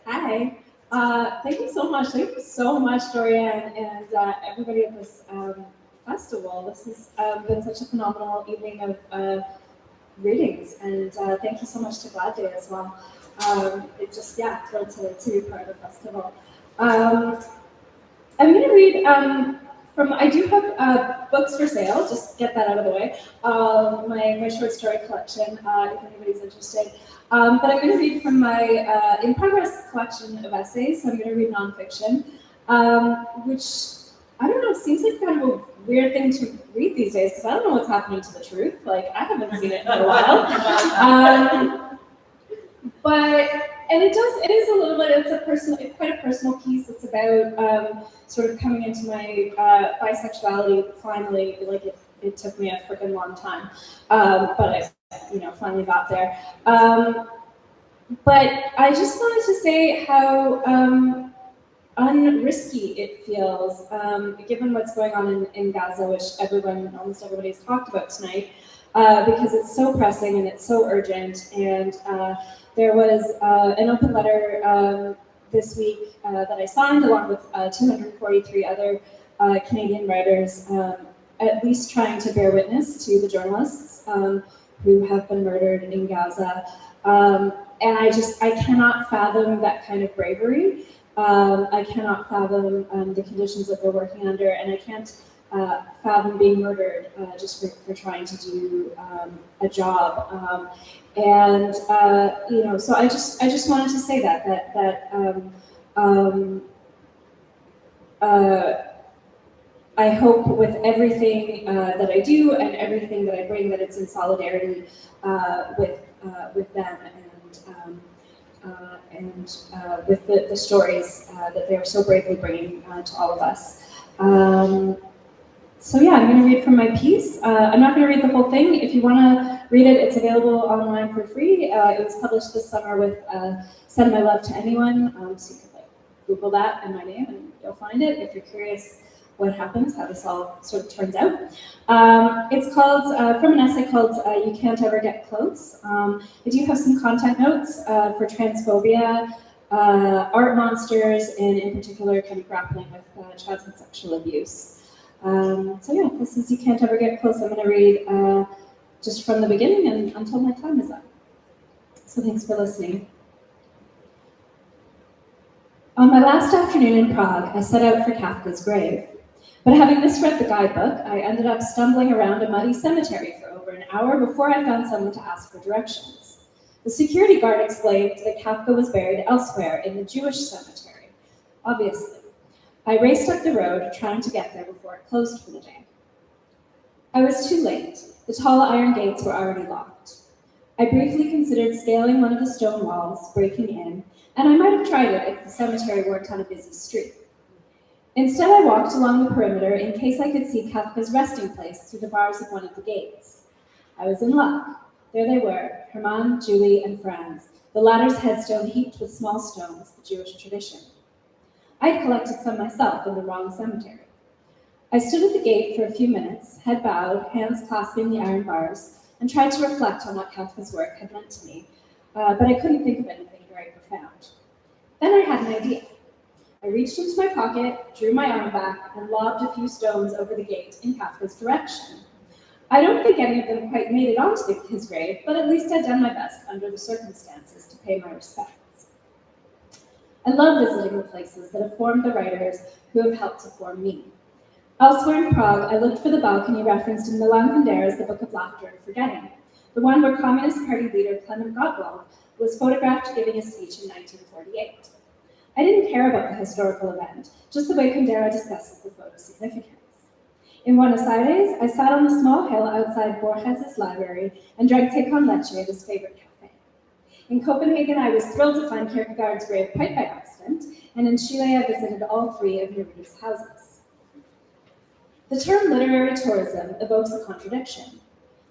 Hi. Thank you so much. Thank you so much, Dorian, and everybody at this festival. This has been such a phenomenal evening of readings, and thank you so much to Glad Day as well. It just, thrilled to be part of the festival. I'm going to read I do have books for sale, just get that out of the way. My short story collection, if anybody's interested. But I'm going to read from my in progress collection of essays. So I'm going to read nonfiction, which I don't know, seems like kind of a weird thing to read these days because I don't know what's happening to the truth. Like I haven't seen it in a while. And it is a little bit, it's quite a personal piece. It's about sort of coming into my bisexuality finally. Like it took me a freaking long time, but I, finally got there. But I just wanted to say how unrisky it feels, given what's going on in Gaza, which almost everybody's talked about tonight, because it's so pressing and it's so urgent. And there was an open letter this week that I signed along with 243 other Canadian writers, at least trying to bear witness to the journalists who have been murdered in Gaza. And I cannot fathom that kind of bravery. I cannot fathom the conditions that they're working under, and I can't fathom being murdered just for trying to do a job. So I just wanted to say that I hope with everything that I do and everything that I bring that it's in solidarity with them and with the stories that they are so bravely bringing to all of us. So yeah, I'm going to read from my piece. I'm not going to read the whole thing. If you want to read it, it's available online for free. It was published this summer with Send My Love to Anyone. So you can Google that and my name and you'll find it if you're curious what happens, how this all sort of turns out. It's called, from an essay called You Can't Ever Get Close. I do have some content notes for transphobia, art monsters, and in particular kind of grappling with child sexual abuse. So yeah, this is You Can't Ever Get Close. I'm going to read just from the beginning and until my time is up. So thanks for listening. On my last afternoon in Prague, I set out for Kafka's grave. But having misread the guidebook, I ended up stumbling around a muddy cemetery for over an hour before I found someone to ask for directions. The security guard explained that Kafka was buried elsewhere in the Jewish cemetery. Obviously. I raced up the road, trying to get there before it closed for the day. I was too late. The tall iron gates were already locked. I briefly considered scaling one of the stone walls, breaking in, and I might have tried it if the cemetery weren't on a busy street. Instead, I walked along the perimeter in case I could see Kafka's resting place through the bars of one of the gates. I was in luck. There they were, Hermann, Julie, and Franz, the latter's headstone heaped with small stones, the Jewish tradition. I'd collected some myself in the wrong cemetery. I stood at the gate for a few minutes, head bowed, hands clasping the iron bars, and tried to reflect on what Kafka's work had meant to me, but I couldn't think of anything very profound. Then I had an idea. I reached into my pocket, drew my arm back, and lobbed a few stones over the gate in Kafka's direction. I don't think any of them quite made it onto his grave, but at least I'd done my best under the circumstances to pay my respects. I love visiting the places that have formed the writers who have helped to form me. Elsewhere in Prague, I looked for the balcony referenced in Milan Kundera's The Book of Laughter and Forgetting, the one where Communist Party leader Clement Gottwald was photographed giving a speech in 1948. I didn't care about the historical event, just the way Kundera discusses the photo's significance. In Buenos Aires, I sat on the small hill outside Borges' library and drank té con leche at his favorite cafe. In Copenhagen, I was thrilled to find Kierkegaard's grave quite by accident, and in Chile, I visited all three of Neruda's houses. The term literary tourism evokes a contradiction.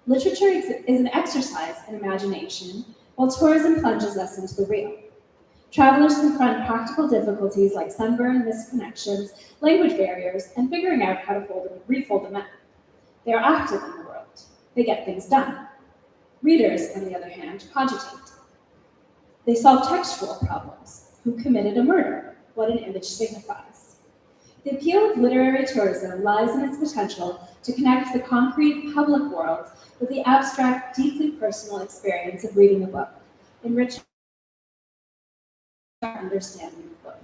Literature is an exercise in imagination, while tourism plunges us into the real. Travelers confront practical difficulties like sunburn, missed connections, language barriers, and figuring out how to refold a map. They are active in the world. They get things done. Readers, on the other hand, cogitate. They solve textual problems. Who committed a murder? What an image signifies. The appeal of literary tourism lies in its potential to connect the concrete public world with the abstract, deeply personal experience of reading a book, enriching our understanding of both.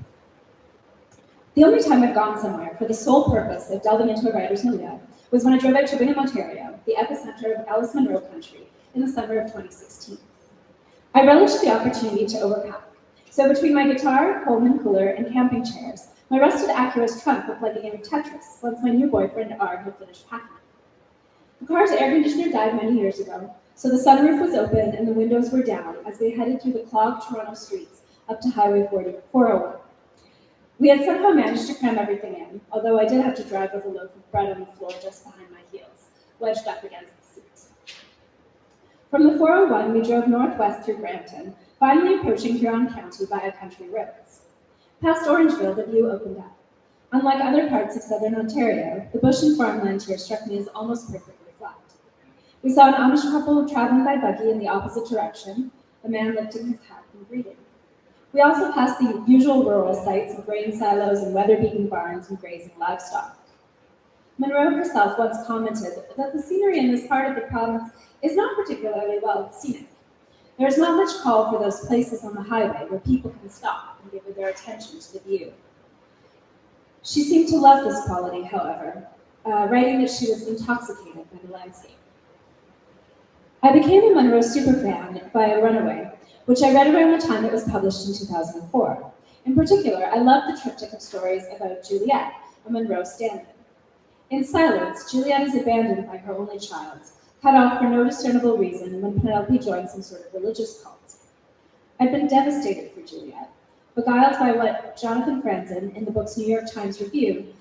The only time I've gone somewhere for the sole purpose of delving into a writer's milieu was when I drove out to Bingham, Ontario, the epicenter of Alice Munro country, in the summer of 2016. I relished the opportunity to overpack. So between my guitar, Coleman cooler, and camping chairs, my rusted Acura's trunk looked like a game of Tetris once my new boyfriend R had finished packing. The car's air conditioner died many years ago, so the sunroof was open and the windows were down as we headed through the clogged Toronto streets up to Highway 401. We had somehow managed to cram everything in, although I did have to drive with a loaf of bread on the floor just behind my heels, wedged up against the seat. From the 401, we drove northwest through Brampton, finally approaching Huron County via country roads. Past Orangeville, the view opened up. Unlike other parts of southern Ontario, the bush and farmland here struck me as almost perfectly flat. We saw an Amish couple traveling by buggy in the opposite direction, a man lifting his hat and greeting. We also passed the usual rural sites of grain silos and weather-beaten barns and grazing livestock. Munro herself once commented that the scenery in this part of the province is not particularly well scenic. There is not much call for those places on the highway where people can stop and give their attention to the view. She seemed to love this quality, however, writing that she was intoxicated by the landscape. I became a Munro superfan via Runaway, which I read around the time it was published in 2004. In particular, I loved the triptych of stories about Juliet, a Munro stand-in. In Silence, Juliet is abandoned by her only child, cut off for no discernible reason when Penelope joins some sort of religious cult. I'd been devastated for Juliet, beguiled by what Jonathan Franzen, in the book's New York Times review,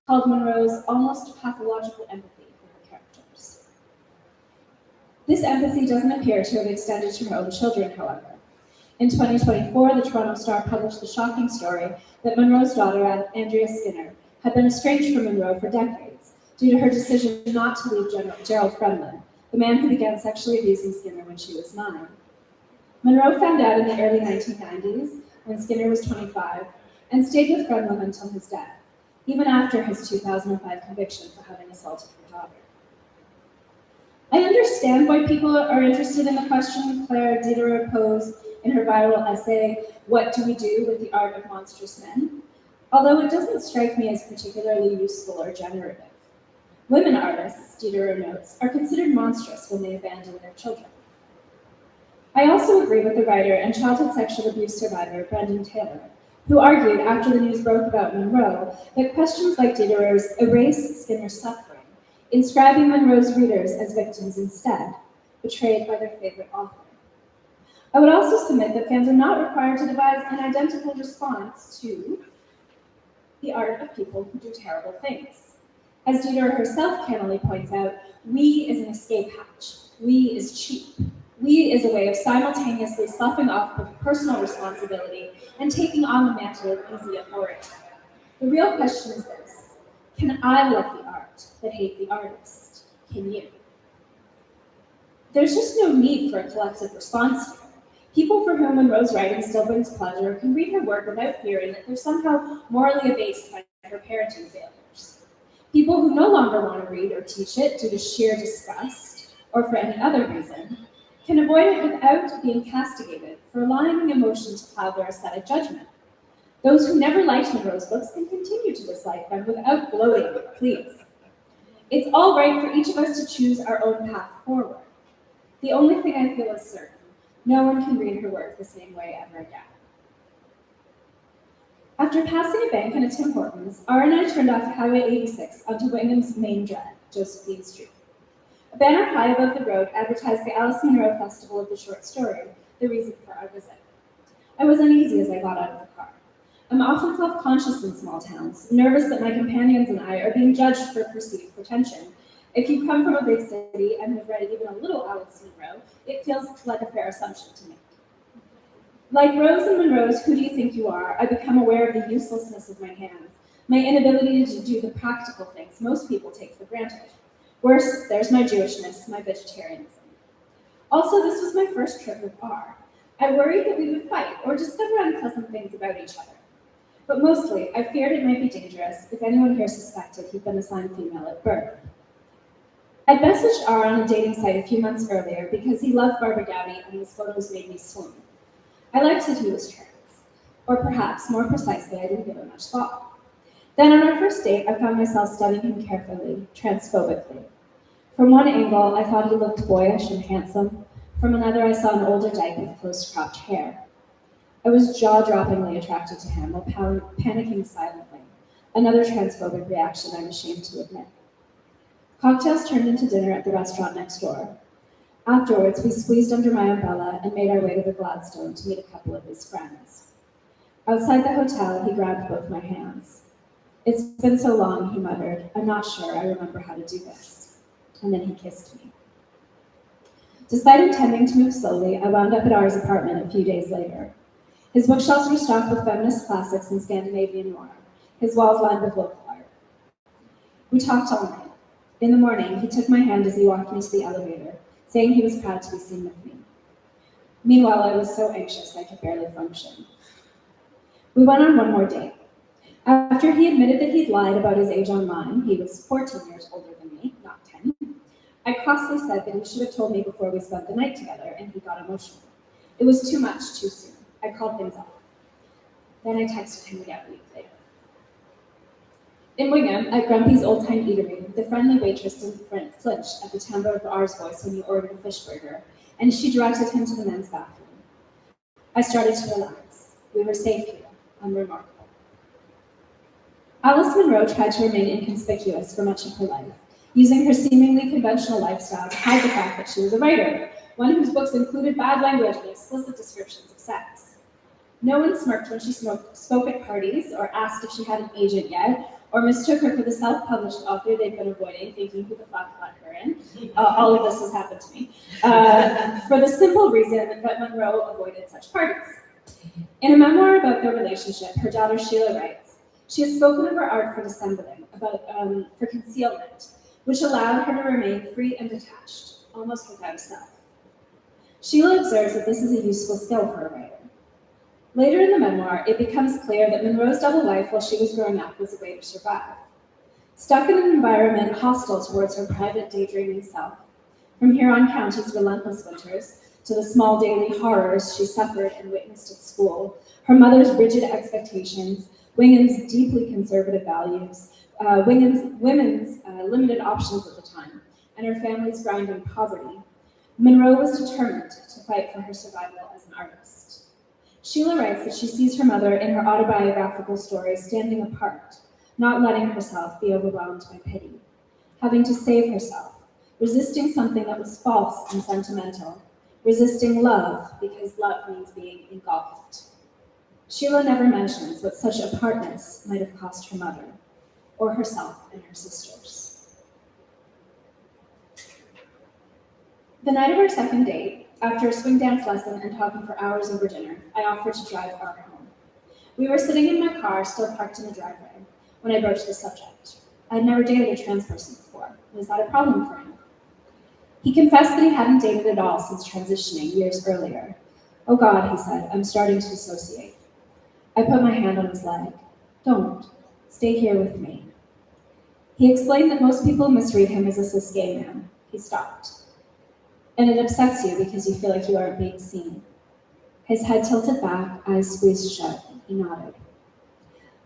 called Munro's almost pathological empathy for her characters. This empathy doesn't appear to have extended to her own children, however. In 2024, the Toronto Star published the shocking story that Munro's daughter, Andrea Skinner, had been estranged from Munro for decades due to her decision not to leave Gerald Fremlin, the man who began sexually abusing Skinner when she was 9. Munro found out in the early 1990s, when Skinner was 25, and stayed with Fremlin until his death, even after his 2005 conviction for having assaulted her daughter. I understand why people are interested in the question Claire Diderot posed in her viral essay, "What do we do with the art of monstrous men?" Although it doesn't strike me as particularly useful or generative. Women artists, Diderot notes, are considered monstrous when they abandon their children. I also agree with the writer and childhood sexual abuse survivor Brendan Taylor, who argued after the news broke about Munro that questions like Diderot's erase Skinner's suffering, inscribing Munro's readers as victims instead, betrayed by their favorite author. I would also submit that fans are not required to devise an identical response to the art of people who do terrible things. As Diderot herself cannily points out, we is an escape hatch. We is cheap. We is a way of simultaneously sloughing off personal responsibility and taking on the mantle of easy authority. The real question is this: can I love the art but hate the artist? Can you? There's just no need for a collective response here. People for whom Munro's writing still brings pleasure can read her work without fearing that they're somehow morally abased by her parenting failures. People who no longer want to read or teach it due to sheer disgust, or for any other reason, can avoid it without being castigated for allowing emotion to cloud their aesthetic judgment. Those who never liked Munro's books can continue to dislike them without gloating, please. It's all right for each of us to choose our own path forward. The only thing I feel is certain: no one can read her work the same way ever again. After passing a bank and a Tim Hortons, R and I turned off Highway 86 onto Wingham's main drag, Josephine Street. A banner high above the road advertised the Alice Munro Festival of the Short Story, the reason for our visit. I was uneasy as I got out of the car. I'm often self-conscious in small towns, nervous that my companions and I are being judged for perceived pretension. If you come from a big city and have read even a little Alice Munro, it feels like a fair assumption to make. Like Rose and Munro's Who Do You Think You Are, I become aware of the uselessness of my hands, my inability to do the practical things most people take for granted. Worse, there's my Jewishness, my vegetarianism. Also, this was my first trip with R. I worried that we would fight or discover unpleasant things about each other. But mostly, I feared it might be dangerous if anyone here suspected he'd been assigned female at birth. I'd messaged R on a dating site a few months earlier because he loved Barbara Downey and his photos made me swoon. I liked that he was trans. Or perhaps, more precisely, I didn't give it much thought. Then on our first date, I found myself studying him carefully, transphobically. From one angle, I thought he looked boyish and handsome. From another, I saw an older dyke with close-cropped hair. I was jaw-droppingly attracted to him while panicking silently, another transphobic reaction I'm ashamed to admit. Cocktails turned into dinner at the restaurant next door. Afterwards, we squeezed under my umbrella and made our way to the Gladstone to meet a couple of his friends. Outside the hotel, he grabbed both my hands. "It's been so long," he muttered. "I'm not sure I remember how to do this." And then he kissed me. Despite intending to move slowly, I wound up at R's apartment a few days later. His bookshelves were stocked with feminist classics and Scandinavian noir, his walls lined with local art. We talked all night. In the morning, he took my hand as he walked me to the elevator, saying he was proud to be seen with me. Meanwhile, I was so anxious I could barely function. We went on one more date. After he admitted that he'd lied about his age online, he was 14 years older than me, not 10, I crossly said that he should have told me before we spent the night together, and he got emotional. It was too much, too soon. I called things off. Then I texted him again a week later. In Wingham, at Grumpy's Old Time Eatery, the friendly waitress didn't flinch at the timbre of R's voice when he ordered a fish burger, and she directed him to the men's bathroom. I started to relax. We were safe here, unremarkable. Alice Munro tried to remain inconspicuous for much of her life, using her seemingly conventional lifestyle to hide the fact that she was a writer, one whose books included bad language and explicit descriptions of sex. No one smirked when she spoke at parties, or asked if she had an agent yet, or mistook her for the self-published author they'd been avoiding, thinking who the fuck let her in. All of this has happened to me. For the simple reason that Munro avoided such parties. In a memoir about their relationship, her daughter Sheila writes, she has spoken of her art for dissembling, for concealment, which allowed her to remain free and detached, almost without a self. Sheila observes that this is a useful skill for a writer. Later in the memoir, it becomes clear that Munro's double life while she was growing up was a way to survive. Stuck in an environment hostile towards her private daydreaming self, from Huron County's relentless winters to the small daily horrors she suffered and witnessed at school, her mother's rigid expectations, Wingham's deeply conservative values, women's limited options at the time, and her family's grinding poverty, Munro was determined to fight for her survival as an artist. Sheila writes that she sees her mother in her autobiographical story standing apart, not letting herself be overwhelmed by pity, having to save herself, resisting something that was false and sentimental, resisting love because love means being engulfed. Sheila never mentions what such apartness might have cost her mother, or herself and her sisters. The night of our second date, after a swing dance lesson and talking for hours over dinner, I offered to drive our home. We were sitting in my car, still parked in the driveway, when I broached the subject. I had never dated a trans person before. Was that a problem for him? He confessed that he hadn't dated at all since transitioning years earlier. "Oh God," he said, "I'm starting to dissociate." I put my hand on his leg. "Don't. Stay here with me." He explained that most people misread him as a cis gay man. He stopped. "And it upsets you because you feel like you aren't being seen." His head tilted back, eyes squeezed shut. He nodded.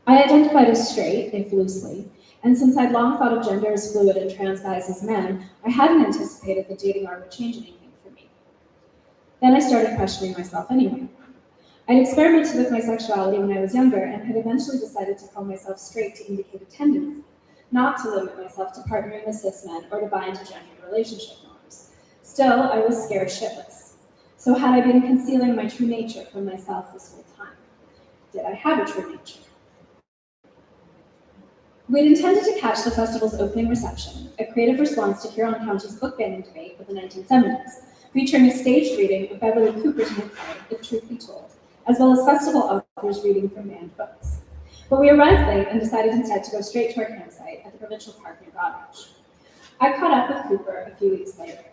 I identified as straight, if loosely, and since I'd long thought of gender as fluid and trans guys as men, I hadn't anticipated that dating art would change anything for me. Then I started questioning myself anyway. I'd experimented with my sexuality when I was younger and had eventually decided to call myself straight to indicate a tendency, not to limit myself to partnering with cis men or to buy into gendered relationship norms. Still, I was scared shitless. So had I been concealing my true nature from myself this whole time? Did I have a true nature? We'd intended to catch the festival's opening reception, a creative response to Huron County's book banning debate of the 1970s, featuring a staged reading of Beverly Cooper's new play, If Truth Be Told, as well as festival authors reading from banned books. But we arrived late and decided instead to go straight to our campsite at the provincial park near Goderich. I caught up with Cooper a few weeks later.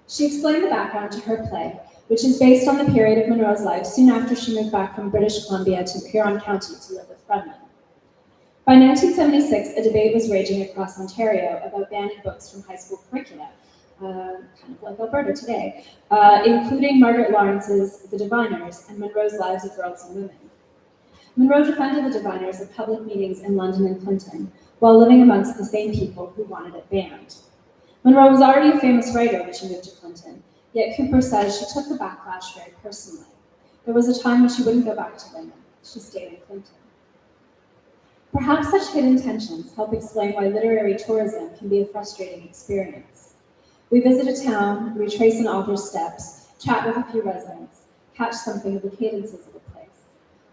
She explained the background to her play, which is based on the period of Munro's life soon after she moved back from British Columbia to Huron County to live with Fremen. By 1976, a debate was raging across Ontario about banning books from high school curricula, kind of like Alberta today, including Margaret Lawrence's The Diviners and Munro's Lives of Girls and Women. Monroe defended the diviners at public meetings in London and Clinton, while living amongst the same people who wanted it banned. Monroe was already a famous writer when she moved to Clinton, yet Cooper says she took the backlash very personally. There was a time when she wouldn't go back to women. She stayed in Clinton. Perhaps such hidden tensions help explain why literary tourism can be a frustrating experience. We visit a town, retrace an author's steps, chat with a few residents, catch something of the cadences of a place.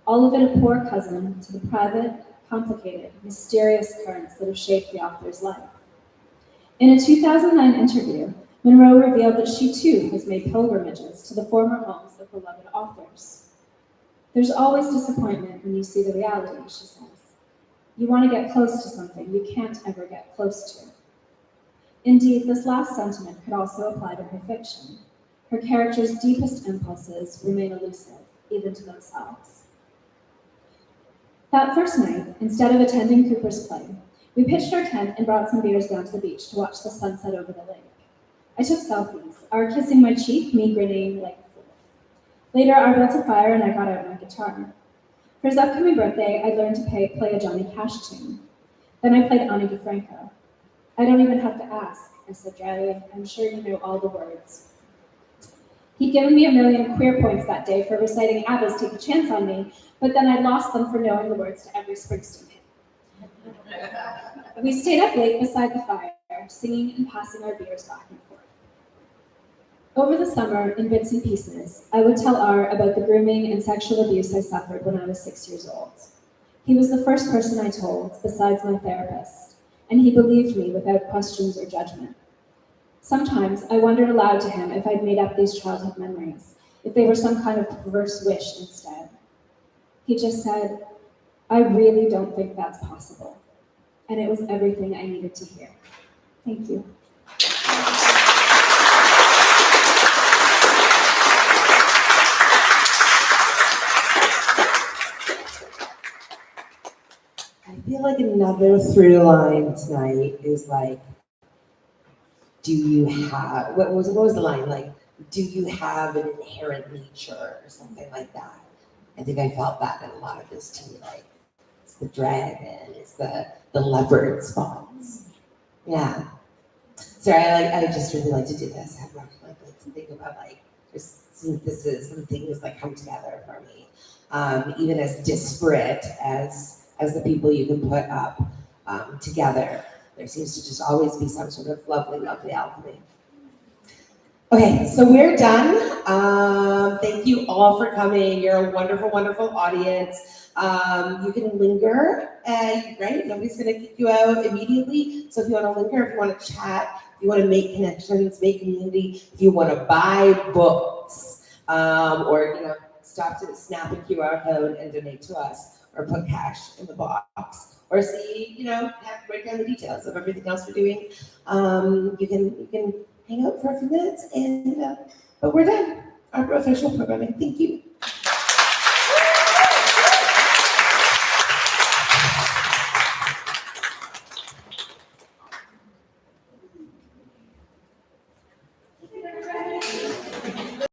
All of it a poor cousin to the private, complicated, mysterious currents that have shaped the author's life. In a 2009 interview, Monroe revealed that she too has made pilgrimages to the former homes of beloved authors. There's always disappointment when you see the reality, she says. You want to get close to something you can't ever get close to. Indeed, this last sentiment could also apply to her fiction. Her characters' deepest impulses remain elusive, even to themselves. That first night, instead of attending Cooper's play, we pitched our tent and brought some beers down to the beach to watch the sunset over the lake. I took selfies, R kissing my cheek, me grinning like a fool. Later, I built a fire and I got out my guitar. For his upcoming birthday, I learned to play a Johnny Cash tune. Then I played Ani DeFranco. I don't even have to ask, I said dryly. I'm sure you know all the words. He'd given me a million queer points that day for reciting ABBA's Take a Chance on Me, but then I'd lost them for knowing the words to every Springsteen hit. We stayed up late beside the fire, singing and passing our beers back and forth. Over the summer, in bits and pieces, I would tell R about the grooming and sexual abuse I suffered when I was 6 years old. He was the first person I told, besides my therapist, and he believed me without questions or judgment. Sometimes I wondered aloud to him if I'd made up these childhood memories, if they were some kind of perverse wish instead. He just said, I really don't think that's possible. And it was everything I needed to hear. Thank you. I feel like another through line tonight is like, do you have, what was the line? Like, do you have an inherent nature or something like that? I think I felt that in a lot of this too, like, it's the dragon, it's the leopard spots. Yeah. Sorry, I just really like to do this. I like to think about like synthesis and things that come together for me. Even as disparate as the people you can put up together, there seems to just always be some sort of lovely alchemy. Okay, so we're done. Thank you all for coming. You're a wonderful, wonderful audience. You can linger, right? Nobody's gonna kick you out immediately. So if you wanna linger, if you wanna chat, if you wanna make connections, make community, if you wanna buy books, or stop to snap a QR code and donate to us, or put cash in the box, or see, break down the details of everything else we're doing. You can hang out for a few minutes, and but we're done. Our official programming. Thank you.